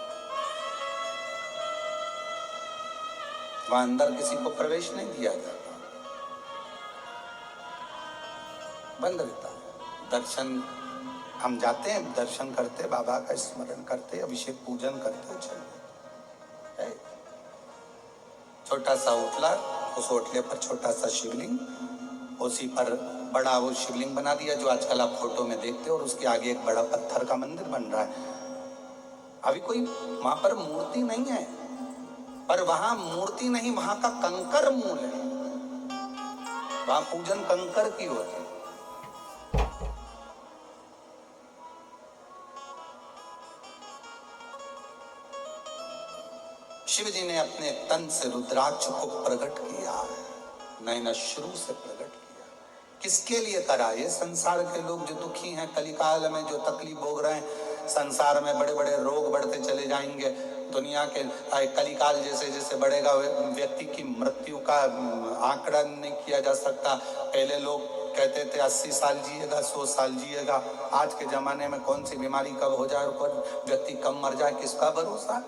वहां अंदर किसी को प्रवेश नहीं दिया जाता, बंद रहता है। दर्शन हम जाते हैं, दर्शन करते, बाबा का स्मरण करते, अभिषेक पूजन करते, चलते। छोटा सा ओटला, उस ओटले पर छोटा सा शिवलिंग, उसी पर बड़ा वो शिवलिंग बना दिया जो आजकल आप फोटो में देखते हो और उसके आगे एक बड़ा पत्थर का मंदिर बन रहा है। अभी कोई वहां पर मूर्ति नहीं है, पर वहां मूर्ति नहीं, वहां का कंकर मूल है, वहां पूजन कंकर की होती है। शिव जी ने अपने तन से रुद्राक्ष को प्रकट किया है, नैना शुरू से प्रकट किया। किसके लिए करा? ये संसार के लोग जो दुखी हैं, कलिकाल में जो तकलीफ भोग रहे हैं, संसार में बड़े बड़े रोग बढ़ते चले जाएंगे, दुनिया के कलिकाल जैसे जैसे बढ़ेगा व्यक्ति की मृत्यु का आंकड़ा नहीं किया जा सकता। पहले लोग कहते थे 80 साल जिएगा, 100 साल जिएगा। आज के जमाने में कौन सी बीमारी कब हो जाए और व्यक्ति कब मर जाए, किसका भरोसा?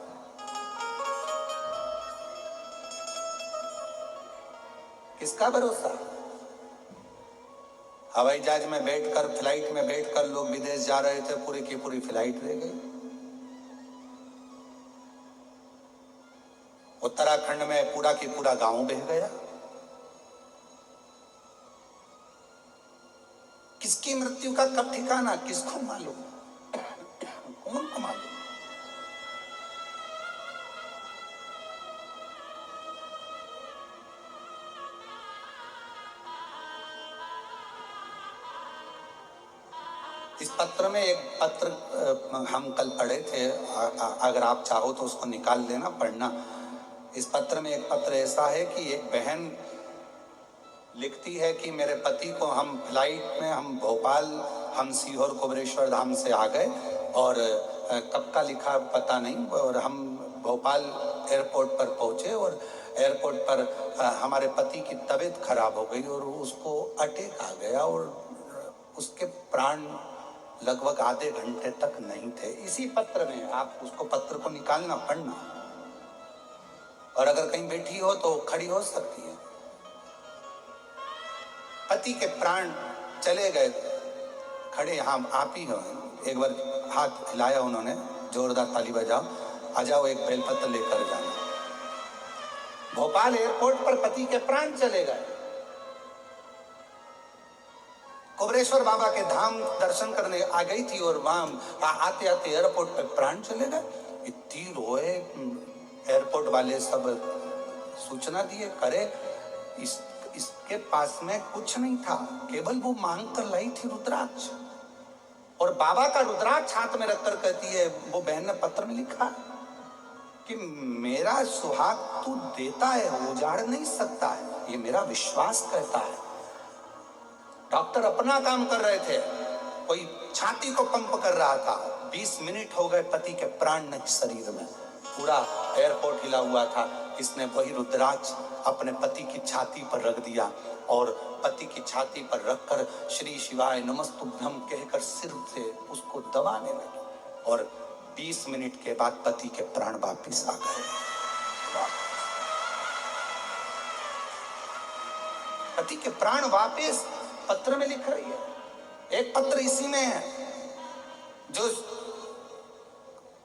किसका भरोसा? हवाई जहाज में बैठकर, फ्लाइट में बैठकर लोग विदेश जा रहे थे, पूरी की पूरी फ्लाइट रह गई। उत्तराखंड में पूरा की पूरा गांव बह गया। किसकी मृत्यु का कब ठिकाना, किसको मालूम? कौन को मालूम? इस पत्र में एक पत्र हम कल पढ़े थे, अगर आप चाहो तो उसको निकाल लेना, पढ़ना। इस पत्र में एक पत्र ऐसा है कि एक बहन लिखती है कि मेरे पति को हम फ्लाइट में, हम भोपाल, हम सीहोर कुबरेश्वर धाम से आ गए और कब का लिखा पता नहीं, और हम भोपाल एयरपोर्ट पर पहुंचे और एयरपोर्ट पर हमारे पति की तबीयत खराब हो गई और उसको अटैक आ गया और उसके प्राण लगभग आधे घंटे तक नहीं थे। इसी पत्र में आप उसको, पत्र को निकालना, पढ़ना, और अगर कहीं बैठी हो तो खड़ी हो सकती है। पति के प्राण चले गए, खड़े, हम आप ही हो। एक बार हाथ हिलाया उन्होंने, जोरदार ताली बजाओ, आ जाओ, एक बेलपत्र लेकर जाना। भोपाल एयरपोर्ट पर पति के प्राण चले गए। कुबरेश्वर बाबा के धाम दर्शन करने आ गई थी और वहां आते आते एयरपोर्ट पे प्राण चले गए। इतनी रोए, एयरपोर्ट वाले सब सूचना दिए, करे इसके पास में कुछ नहीं था, केवल वो मांग कर लाई थी रुद्राक्ष, और बाबा का रुद्राक्ष हाथ में रखकर कहती है, वो बहन ने पत्र में लिखा कि मेरा सुहाग तू देता है, उजाड़ नहीं सकता है, ये मेरा विश्वास कहता है। डॉक्टर अपना काम कर रहे थे, कोई छाती को पंप कर रहा था। 20 मिनट हो गए, पति के प्राण नहीं शरीर में, पूरा एयरपोर्ट हिला हुआ था। इसने वही रुद्राक्ष अपने पति की छाती पर रख दिया और पति की छाती पर रखकर श्री शिवाय नमस्तुभ्यम कहकर सिर से उसको दबाने लगी और 20 मिनट के बाद पति के प्राण वापिस आ गए। पति के प्राण वापिस पत्र में लिख रही है। एक पत्र इसी में है जो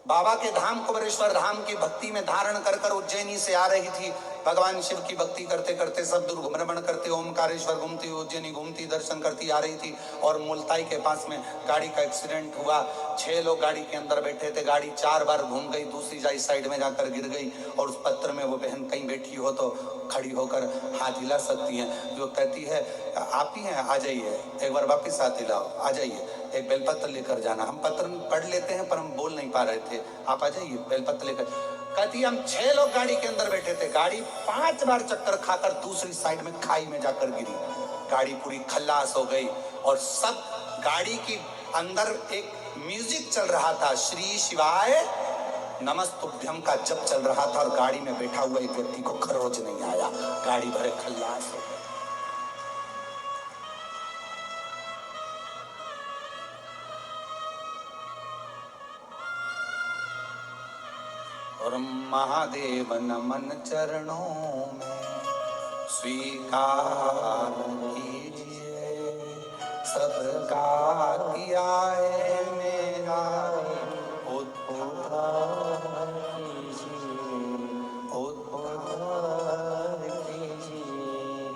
बाबा के धाम कुबरेश्वर धाम की भक्ति में धारण कर कर उज्जैनी से आ रही थी। भगवान शिव की भक्ति करते करते सब दूर भ्रमण करते, ओमकारेश्वर घूमती, उज्जैनी घूमती, दर्शन करती आ रही थी और मुल्ताई के पास में गाड़ी का एक्सीडेंट हुआ। 6 लोग गाड़ी के अंदर बैठे थे, गाड़ी 4 बार घूम गई, दूसरी साइड में जाकर गिर गई। और उस पत्र में वो बहन कहीं बैठी हो तो खड़ी होकर हाथ हिला सकती हैं, जो कहती है आप ही हैं, आ जाइए, एक बार वापिस हाथ हिलाओ, आ जाइए, एक बेलपत्र लेकर जाना। हम पत्र पढ़ लेते हैं पर हम बोल नहीं पा रहे थे, आप आ जाइए बेलपत्र लेकर। कहती हम 6 लोग गाड़ी के अंदर बैठे थे, गाड़ी 5 बार चक्कर खाकर दूसरी साइड में खाई में जाकर गिरी, गाड़ी पूरी खल्लास हो गई। और सब गाड़ी की अंदर एक म्यूजिक चल रहा था, श्री शिवाय नमस्तुभ्यम का जप चल रहा था और गाड़ी में बैठा हुआ एक व्यक्ति को खरोच नहीं आया, गाड़ी भरे खल्लास हो गई। और महादेव नमन चरणों में स्वीकार कीजिए, सबका किया है मेरा उद्धार कीजिए, उद्धार कीजिए।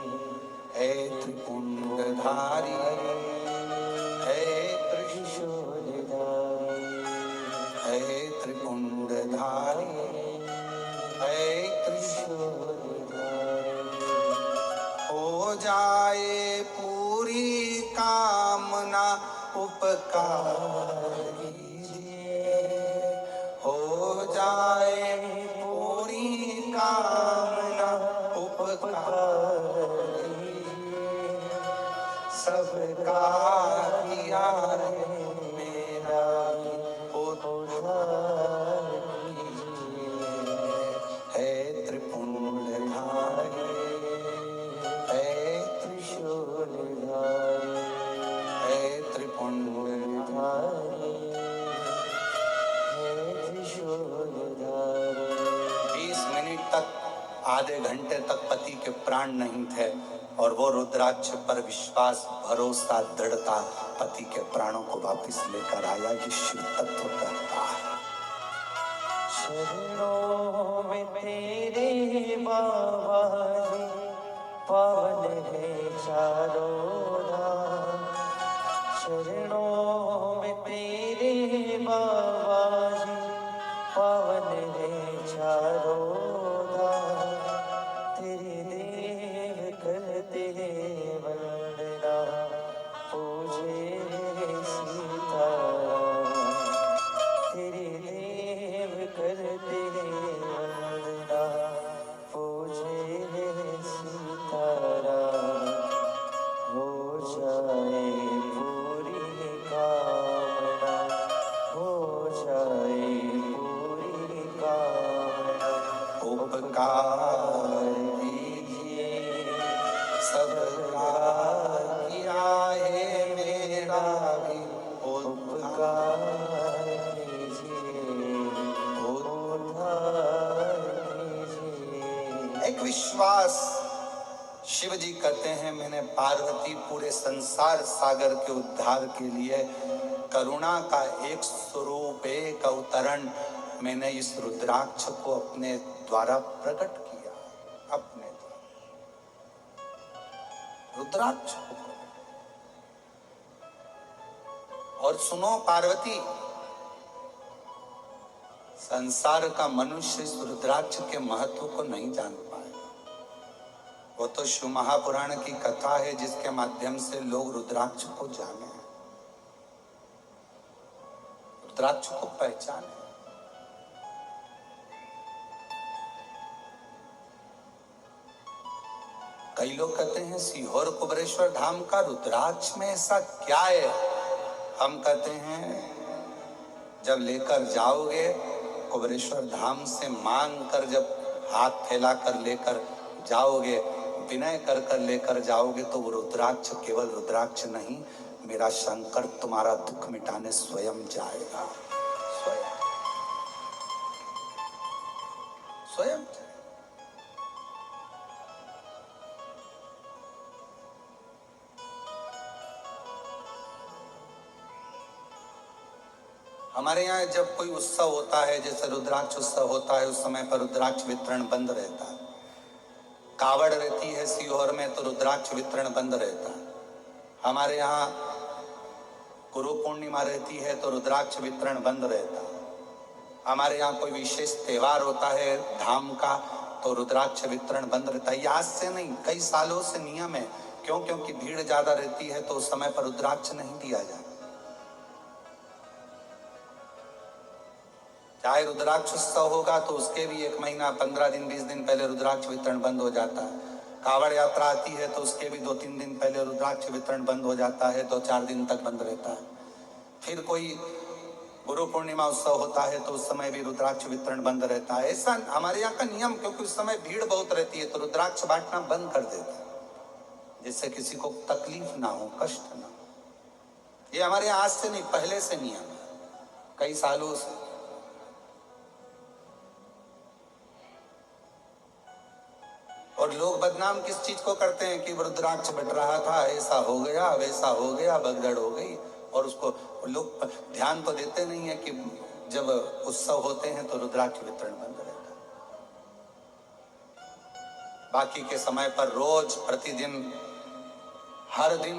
हे त्रिपुंडधारी, हे त्रिशूलधारी, हे त्रिपुंडधारी, हे त्रिशूलधारी। हो जाए पूरी कामना उपकार कीजिए, हो जाए पूरी कामना उपकार कीजिए। सबका किया है मेरा उद्धार कीजिए। हे त्रिपुंडधारी, हे त्रिशूलधारी, हे त्रिपुंडधारी, हे त्रिशूलधारी। 20 मिनट तक, आधे घंटे तक पति के प्राण नहीं थे और वो रुद्राक्ष पर विश्वास, भरोसा, दृढ़ता पति के प्राणों को वापस लेकर आया। ये शिव तत्व कहता है। शरणों में तेरे बाबा जी, पावन है चारों धाम। शरणों में तेरे बाबा जी, पावन है चारों धाम। तेरे देव करते हैं वंदना, पूजे सीता सबका किया है मेरा भी उपकार कीजिए, उद्धार कीजिए। एक विश्वास शिव जी कहते हैं, मैंने पार्वती पूरे संसार सागर के उद्धार के लिए करुणा का एक स्वरूप, एक अवतरण मैंने इस रुद्राक्ष को अपने द्वारा प्रकट किया। अपने द्वारा रुद्राक्ष को। और सुनो पार्वती, संसार का मनुष्य इस रुद्राक्ष के महत्व को नहीं जान पाए। वो तो शिव महापुराण की कथा है जिसके माध्यम से लोग रुद्राक्ष को जाने, रुद्राक्ष को पहचाने। कई लोग कहते हैं सीहोर कुबरेश्वर धाम का रुद्राक्ष में ऐसा क्या है। हम कहते हैं जब लेकर जाओगे कुबरेश्वर धाम से मांग कर, जब हाथ फैलाकर लेकर जाओगे, विनय कर कर लेकर जाओगे, तो वो रुद्राक्ष केवल रुद्राक्ष नहीं, मेरा शंकर तुम्हारा दुख मिटाने स्वयं जाएगा। स्वयं स्वयं हमारे यहाँ जब कोई उत्सव होता है, जैसे रुद्राक्ष उत्सव होता है, उस समय पर रुद्राक्ष वितरण बंद रहता है। कावड़ रहती है सीहोर में तो रुद्राक्ष वितरण बंद रहता है। हमारे यहाँ गुरु पूर्णिमा रहती है तो रुद्राक्ष वितरण बंद रहता है। हमारे यहाँ कोई विशेष त्योहार होता है धाम का तो रुद्राक्ष वितरण बंद रहता है। आज से नहीं, कई सालों से नियम है। क्यों? क्योंकि भीड़ ज्यादा रहती है तो उस समय पर रुद्राक्ष नहीं दिया जाता। चाहे रुद्राक्ष उत्सव होगा तो उसके भी 1 महीना 15 दिन 20 दिन पहले रुद्राक्ष वितरण बंद हो जाता है। कावड़ यात्रा आती है तो उसके भी 2-3 दिन पहले रुद्राक्ष वितरण बंद हो जाता है, 2-4 दिन तक बंद रहता है। फिर कोई गुरु पूर्णिमा उत्सव होता है तो उस समय भी रुद्राक्ष वितरण बंद रहता है। ऐसा हमारे यहाँ का नियम, क्योंकि उस समय भीड़ बहुत रहती है तो रुद्राक्ष बांटना बंद कर देता है, जिससे किसी को तकलीफ ना हो, कष्ट ना हो। ये हमारे यहाँ आज से नहीं, पहले से नियम है, कई सालों से। और लोग बदनाम किस चीज को करते हैं कि रुद्राक्ष बट रहा था, ऐसा हो गया, वैसा हो गया, भगदड़ हो गई। और उसको लोग ध्यान तो देते नहीं है कि जब उत्सव होते हैं तो रुद्राक्ष वितरण बंद रहता है। बाकी के समय पर रोज प्रतिदिन हर दिन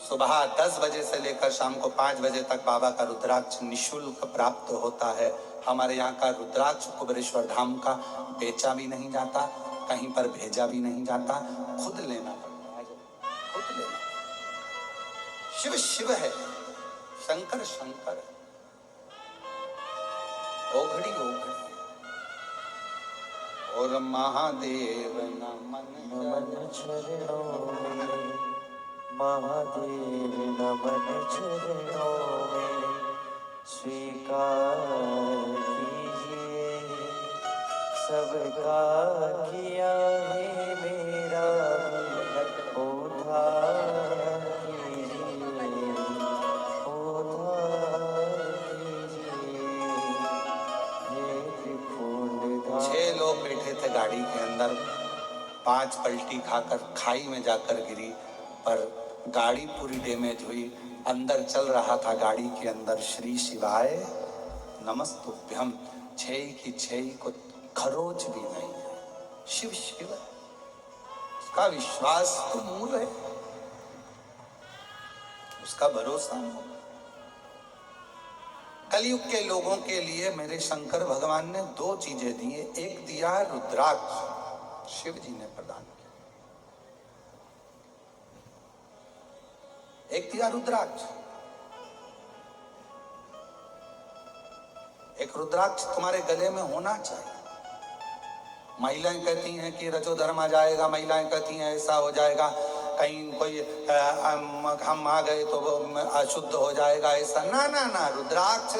सुबह 10 बजे से लेकर शाम को 5 बजे तक बाबा का रुद्राक्ष निःशुल्क प्राप्त होता है। हमारे यहाँ का रुद्राक्ष कुबरेश्वर धाम का बेचा भी नहीं जाता, कहीं पर भेजा भी नहीं जाता, खुद लेना पड़ता है, खुद लेना। शिव शिव है, शंकर शंकर है, ओघड़ी ओघड़ी। और महादेव नमन चरणों में, महादेव नमन चरणों में, स्वीकार कीजिए सबका किया है मेरा भी उद्धार कीजिए, उद्धार कीजिए। हे त्रिपुंड 6 लोग बैठे थे गाड़ी के अंदर, 5 पलटी खाकर खाई में जाकर गिरी, पर गाड़ी पूरी डैमेज हुई। अंदर चल रहा था गाड़ी के अंदर श्री शिवाय नमस्तुभ्यम, 6 की 6 को खरोच भी नहीं है। शिव शिव है, उसका विश्वास तो मूल है, उसका भरोसा नहीं। कलयुग के लोगों के लिए मेरे शंकर भगवान ने 2 चीजें दी है। एक दिया है रुद्राक्ष, शिव जी ने प्रदान किया। एक दिया रुद्राक्ष। एक रुद्राक्ष तुम्हारे गले में होना चाहिए। महिलाएं कहती हैं कि रजोधर्म आ जाएगा, महिलाएं कहती हैं ऐसा हो जाएगा, कहीं कोई हम आ गए तो वो अशुद्ध हो जाएगा, ऐसा ना ना ना। रुद्राक्ष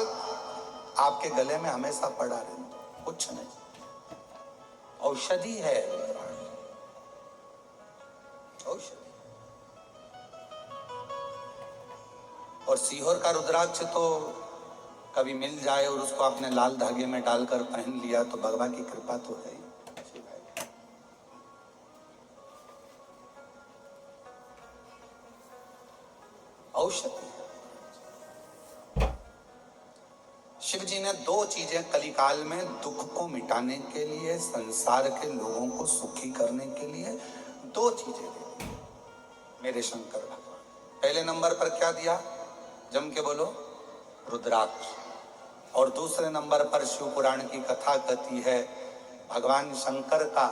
आपके गले में हमेशा पड़ा रहता, कुछ नहीं, औषधि है। औषधि। और सीहोर का रुद्राक्ष तो कभी मिल जाए और उसको अपने लाल धागे में डालकर पहन लिया तो भगवान की कृपा तो है ही। औषधि। शिव जी ने दो चीजें कलिकाल में दुख को मिटाने के लिए, संसार के लोगों को सुखी करने के लिए दो चीजें दी मेरे शंकर भगवान। पहले नंबर पर क्या दिया? जम के बोलो, रुद्राक्ष। और दूसरे नंबर पर शिव पुराण की कथा कहती है भगवान शंकर का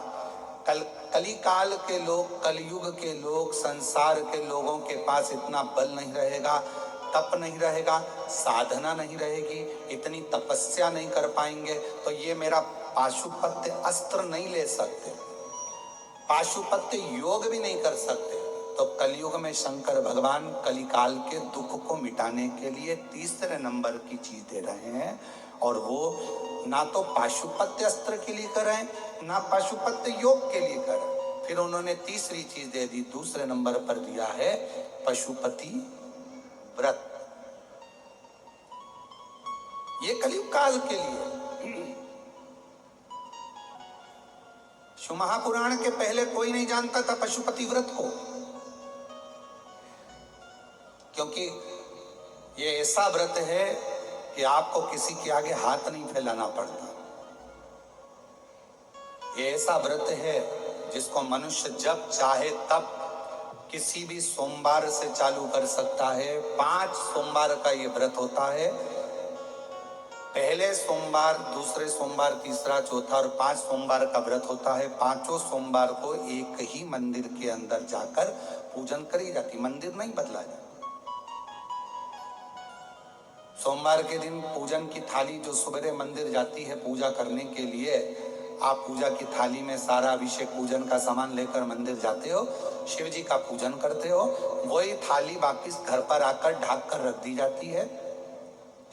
कलिकाल के लोग, कलयुग के लोग, संसार के लोगों के पास इतना बल नहीं रहेगा, तप नहीं रहेगा, साधना नहीं रहेगी, इतनी तपस्या नहीं कर पाएंगे, तो ये मेरा पाशुपत्य अस्त्र नहीं ले सकते, पाशुपत्य योग भी नहीं कर सकते। तो कलयुग में शंकर भगवान कलिकाल के दुख को मिटाने के लिए तीसरे नंबर की चीज दे रहे हैं, और वो ना तो पाशुपत्य अस्त्र के लिए कर रहे हैं, ना पाशुपत्य योग के लिए कर रहे हैं। फिर उन्होंने तीसरी चीज दे दी, दूसरे नंबर पर दिया है पशुपति व्रत। ये कलयुग काल के लिए। शिव महापुराण के पहले कोई नहीं जानता था पशुपति व्रत को, क्योंकि ये ऐसा व्रत है कि आपको किसी के आगे हाथ नहीं फैलाना पड़ता। ये ऐसा व्रत है जिसको मनुष्य जब चाहे तब किसी भी सोमवार से चालू कर सकता है। 5 सोमवार का ये व्रत होता है। पहले सोमवार, दूसरे सोमवार, तीसरा, चौथा और 5 सोमवार का व्रत होता है। 5 सोमवार को एक ही मंदिर के अंदर जाकर पूजन करी जाती, मंदिर नहीं बदला जाता। सोमवार के दिन पूजन की थाली जो सवेरे मंदिर जाती है पूजा करने के लिए, आप पूजा की थाली में सारा अभिषेक पूजन का सामान लेकर मंदिर जाते हो, शिव जी का पूजन करते हो, वही थाली वापिस घर पर आकर ढक कर रख दी जाती है।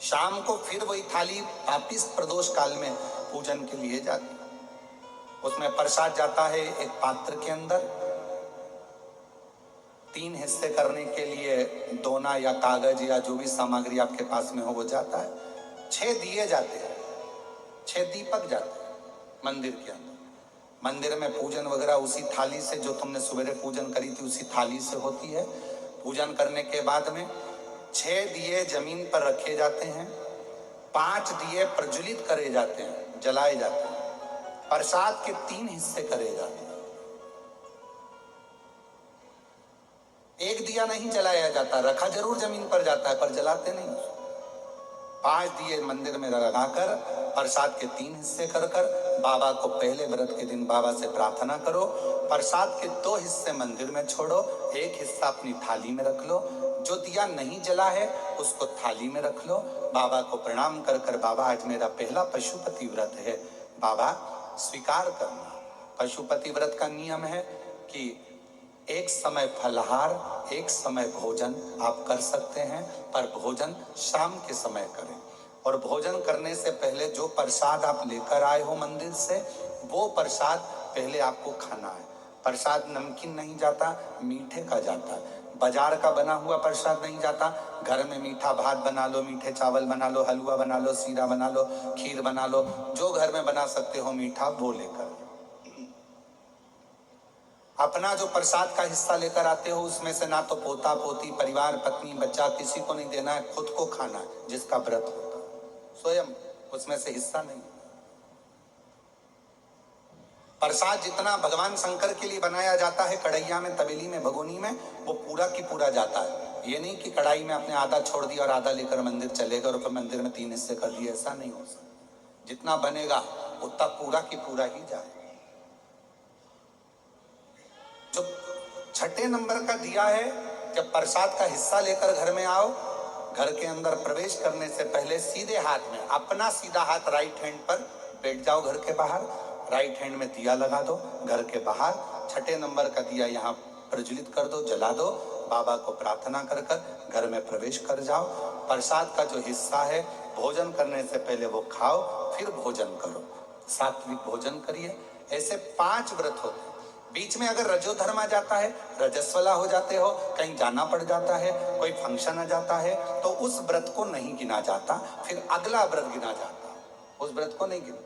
शाम को फिर वही थाली वापिस प्रदोष काल में पूजन के लिए जाती है। उसमें प्रसाद जाता है एक पात्र के अंदर। 3 हिस्से करने के लिए दोना या कागज या जो भी सामग्री आपके पास में हो वो जाता है। 6 दिए जाते हैं, 6 दीपक जाते हैं मंदिर के अंदर। मंदिर में पूजन वगैरह उसी थाली से, जो तुमने सवेरे पूजन करी थी उसी थाली से होती है। पूजन करने के बाद में 6 दिए जमीन पर रखे जाते हैं, 5 दिए प्रज्वलित करे जाते हैं, जलाए जाते हैं। प्रसाद के 3 हिस्से करे जाते हैं। एक दिया नहीं जलाया जाता, रखा जरूर जमीन पर जाता है पर जलाते नहीं। 5 दिए मंदिर में लगाकर प्रसाद के 3 हिस्से कर बाबा को पहले व्रत के दिन बाबा से प्रार्थना करो। प्रसाद के 2 हिस्से मंदिर में छोड़ो, 1 हिस्सा अपनी थाली में रख लो। जो दिया नहीं जला है उसको थाली में रख लो। बाबा को प्रणाम कर बाबा आज मेरा पहला पशुपति व्रत है, बाबा स्वीकार करना। पशुपति व्रत का नियम है कि एक समय फलाहार, एक समय भोजन आप कर सकते हैं, पर भोजन शाम के समय करें। और भोजन करने से पहले जो प्रसाद आप लेकर आए हो मंदिर से, वो प्रसाद पहले आपको खाना है। प्रसाद नमकीन नहीं जाता, मीठे का जाता है। बाजार का बना हुआ प्रसाद नहीं जाता। घर में मीठा भात बना लो, मीठे चावल बना लो, हलवा बना लो, सीरा बना लो, खीर बना लो, जो घर में बना सकते हो मीठा वो लेकर। अपना जो प्रसाद का हिस्सा लेकर आते हो उसमें से ना तो पोता पोती, परिवार, पत्नी, बच्चा किसी को नहीं देना है, खुद को खाना है। जिसका व्रत होता है स्वयं उसमें से हिस्सा नहीं। प्रसाद जितना भगवान शंकर के लिए बनाया जाता है कढ़ैया में, तबेली में, भगोनी में, वो पूरा की पूरा जाता है। ये नहीं कि कढ़ाई में आपने आधा छोड़ दिया और आधा लेकर मंदिर चलेगा और फिर मंदिर में 3 हिस्से कर दिए, ऐसा नहीं हो सकता। जितना बनेगा उतना पूरा की पूरा ही जाए। जो 6ठे नंबर का दिया है, जब प्रसाद का हिस्सा लेकर घर में आओ, घर के अंदर प्रवेश करने से पहले सीधे हाथ में, अपना सीधा हाथ राइट हैंड पर बैठ जाओ घर के बाहर, राइट हैंड में दिया लगा दो घर के बाहर। 6ठे नंबर का दिया यहाँ प्रज्वलित कर दो, जला दो। बाबा को प्रार्थना कर घर में प्रवेश कर जाओ। प्रसाद का जो हिस्सा है भोजन करने से पहले वो खाओ, फिर भोजन करो, सात्विक भोजन करिए। ऐसे 5 व्रत होते हैं। बीच में अगर रजोधर्म आ जाता है, रजस्वला हो जाते हो, कहीं जाना पड़ जाता है, कोई फंक्शन आ जाता है, तो उस व्रत को नहीं गिना जाता, फिर अगला व्रत गिना जाता, उस व्रत को नहीं गिनता।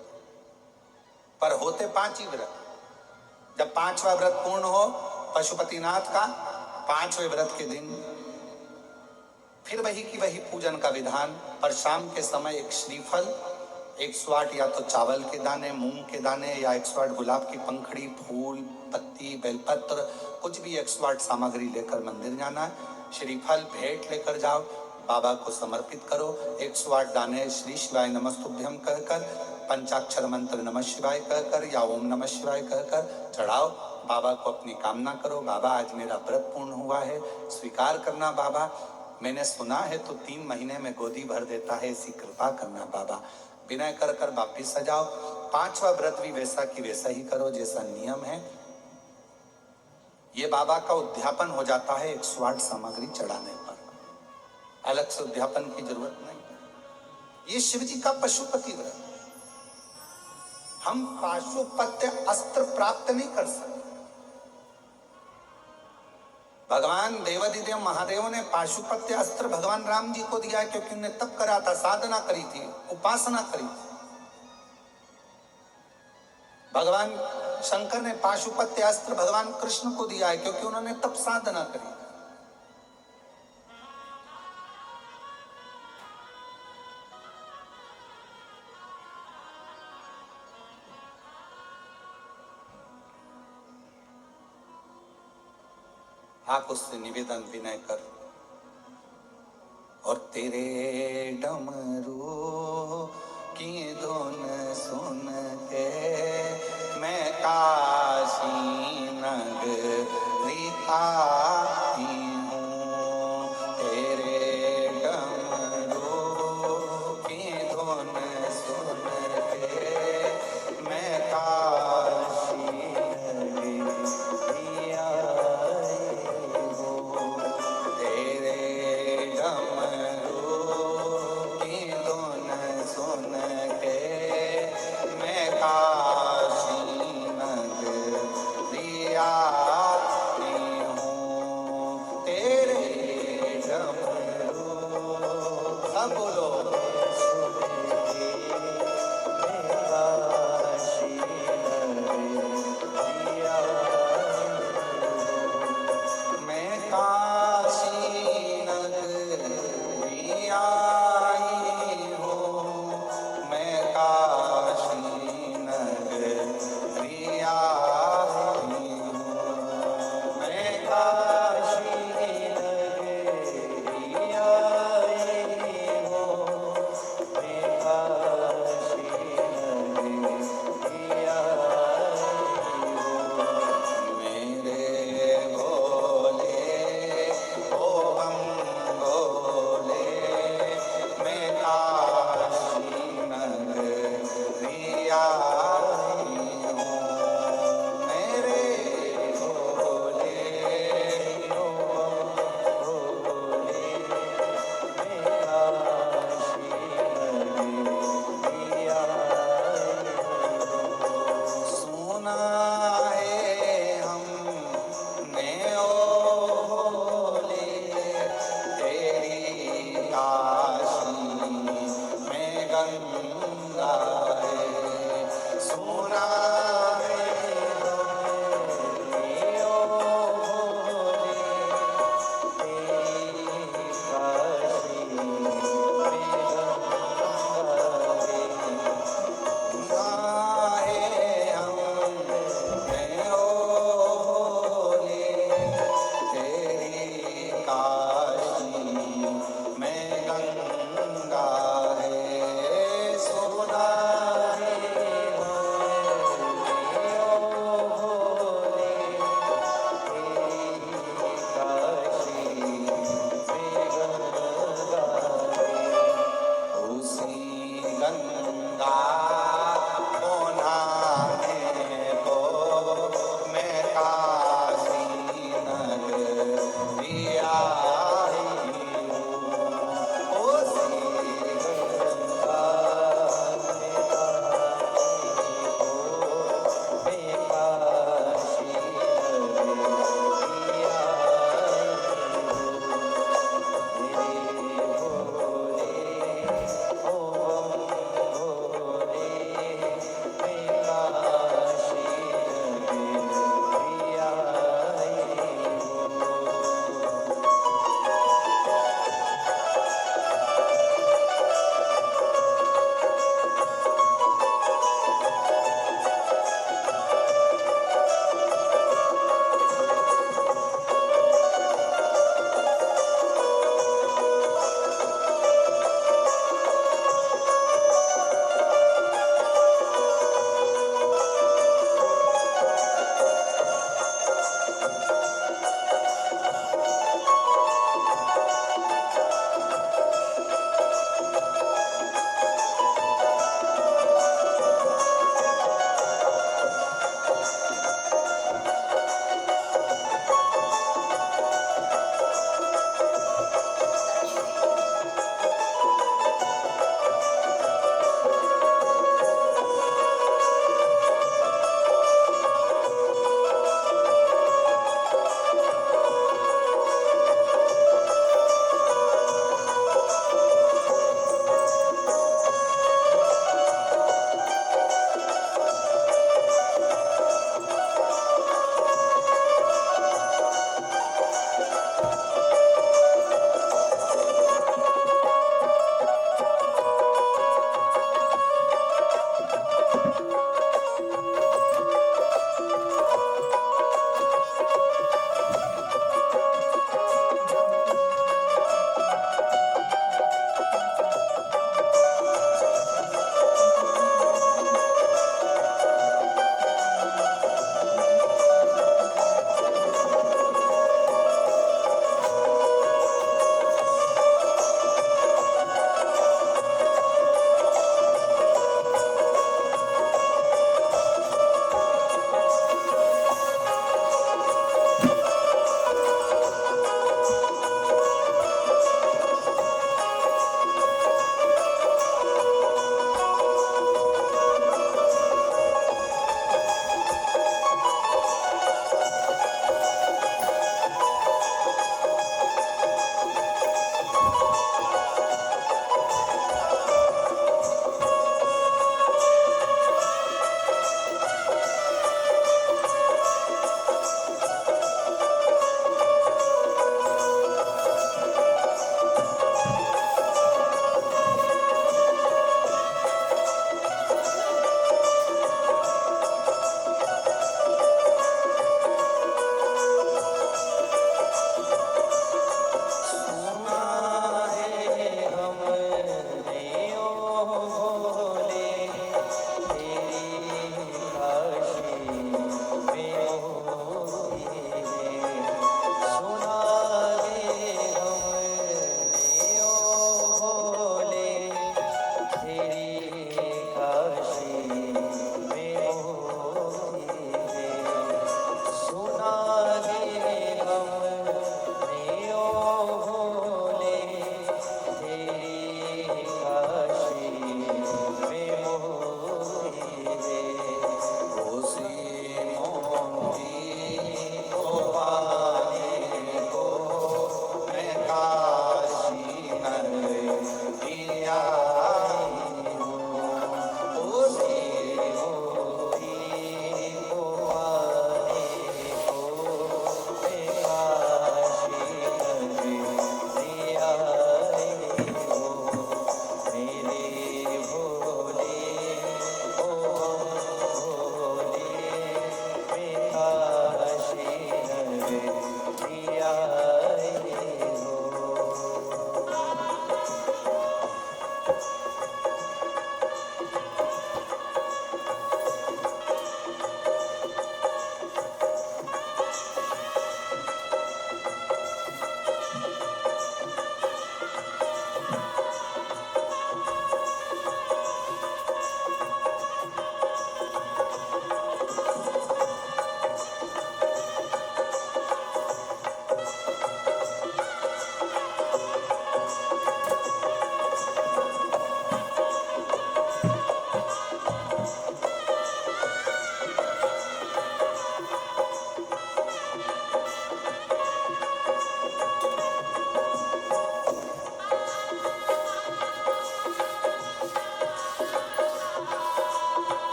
पर होते 5 ही व्रत। जब 5वां व्रत पूर्ण हो पशुपतिनाथ का, 5वें व्रत के दिन फिर वही की वही पूजन का विधान। पर शाम के समय एक श्रीफल, 108 या तो चावल के दाने, मूंग के दाने, या 108 गुलाब की पंखड़ी, फूल, पत्ती, बेलपत्र, कुछ भी 108 सामग्री लेकर मंदिर जाना है। श्रीफल भेंट लेकर जाओ, बाबा को समर्पित करो। 108 दाने श्री शिवाय नमस्तुभ्यम कहकर, पंचाक्षर मंत्र नमः शिवाय कहकर या ओम नमः शिवाय कहकर चढ़ाओ। बाबा को अपनी कामना करो, बाबा आज मेरा व्रत पूर्ण हुआ है, स्वीकार करना बाबा। मैंने सुना है तो 3 महीने में गोदी भर देता है, ऐसी कृपा करना बाबा। विनय कर कर वापिस सजाओ। 5वां व्रत भी वैसा की वैसा ही करो जैसा नियम है। ये बाबा का उद्यापन हो जाता है 108 सामग्री चढ़ाने पर, अलग से उद्यापन की जरूरत नहीं। ये शिव जी का पशुपति व्रत। हम पाशुपत्य अस्त्र प्राप्त नहीं कर सकते। भगवान देवादिदेव महादेव ने पाशुपत्य अस्त्र भगवान राम जी को दिया है, क्योंकि उन्हें तप करा था, साधना करी थी, उपासना करी थी। भगवान शंकर ने पाशुपत्य अस्त्र भगवान कृष्ण को दिया है, क्योंकि उन्होंने तप साधना करी। आप उससे निवेदन विनय कर, और तेरे डमरू की धुन सुन के मैं काशी नगरी आई हूँ। तेरे डमरू की धुन सुन के मैं काशी नगरी आई हूँ। तेरे डमरू की धुन सुन के मैं काशी नगरी आई हूँ। तेरे डमरू, सब बोलो, मैं काशी नगरी आई हूँ। मैं काशी नगरी आई हूँ।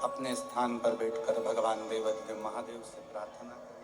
अपने स्थान पर बैठकर भगवान देवदेव महादेव से प्रार्थना करें।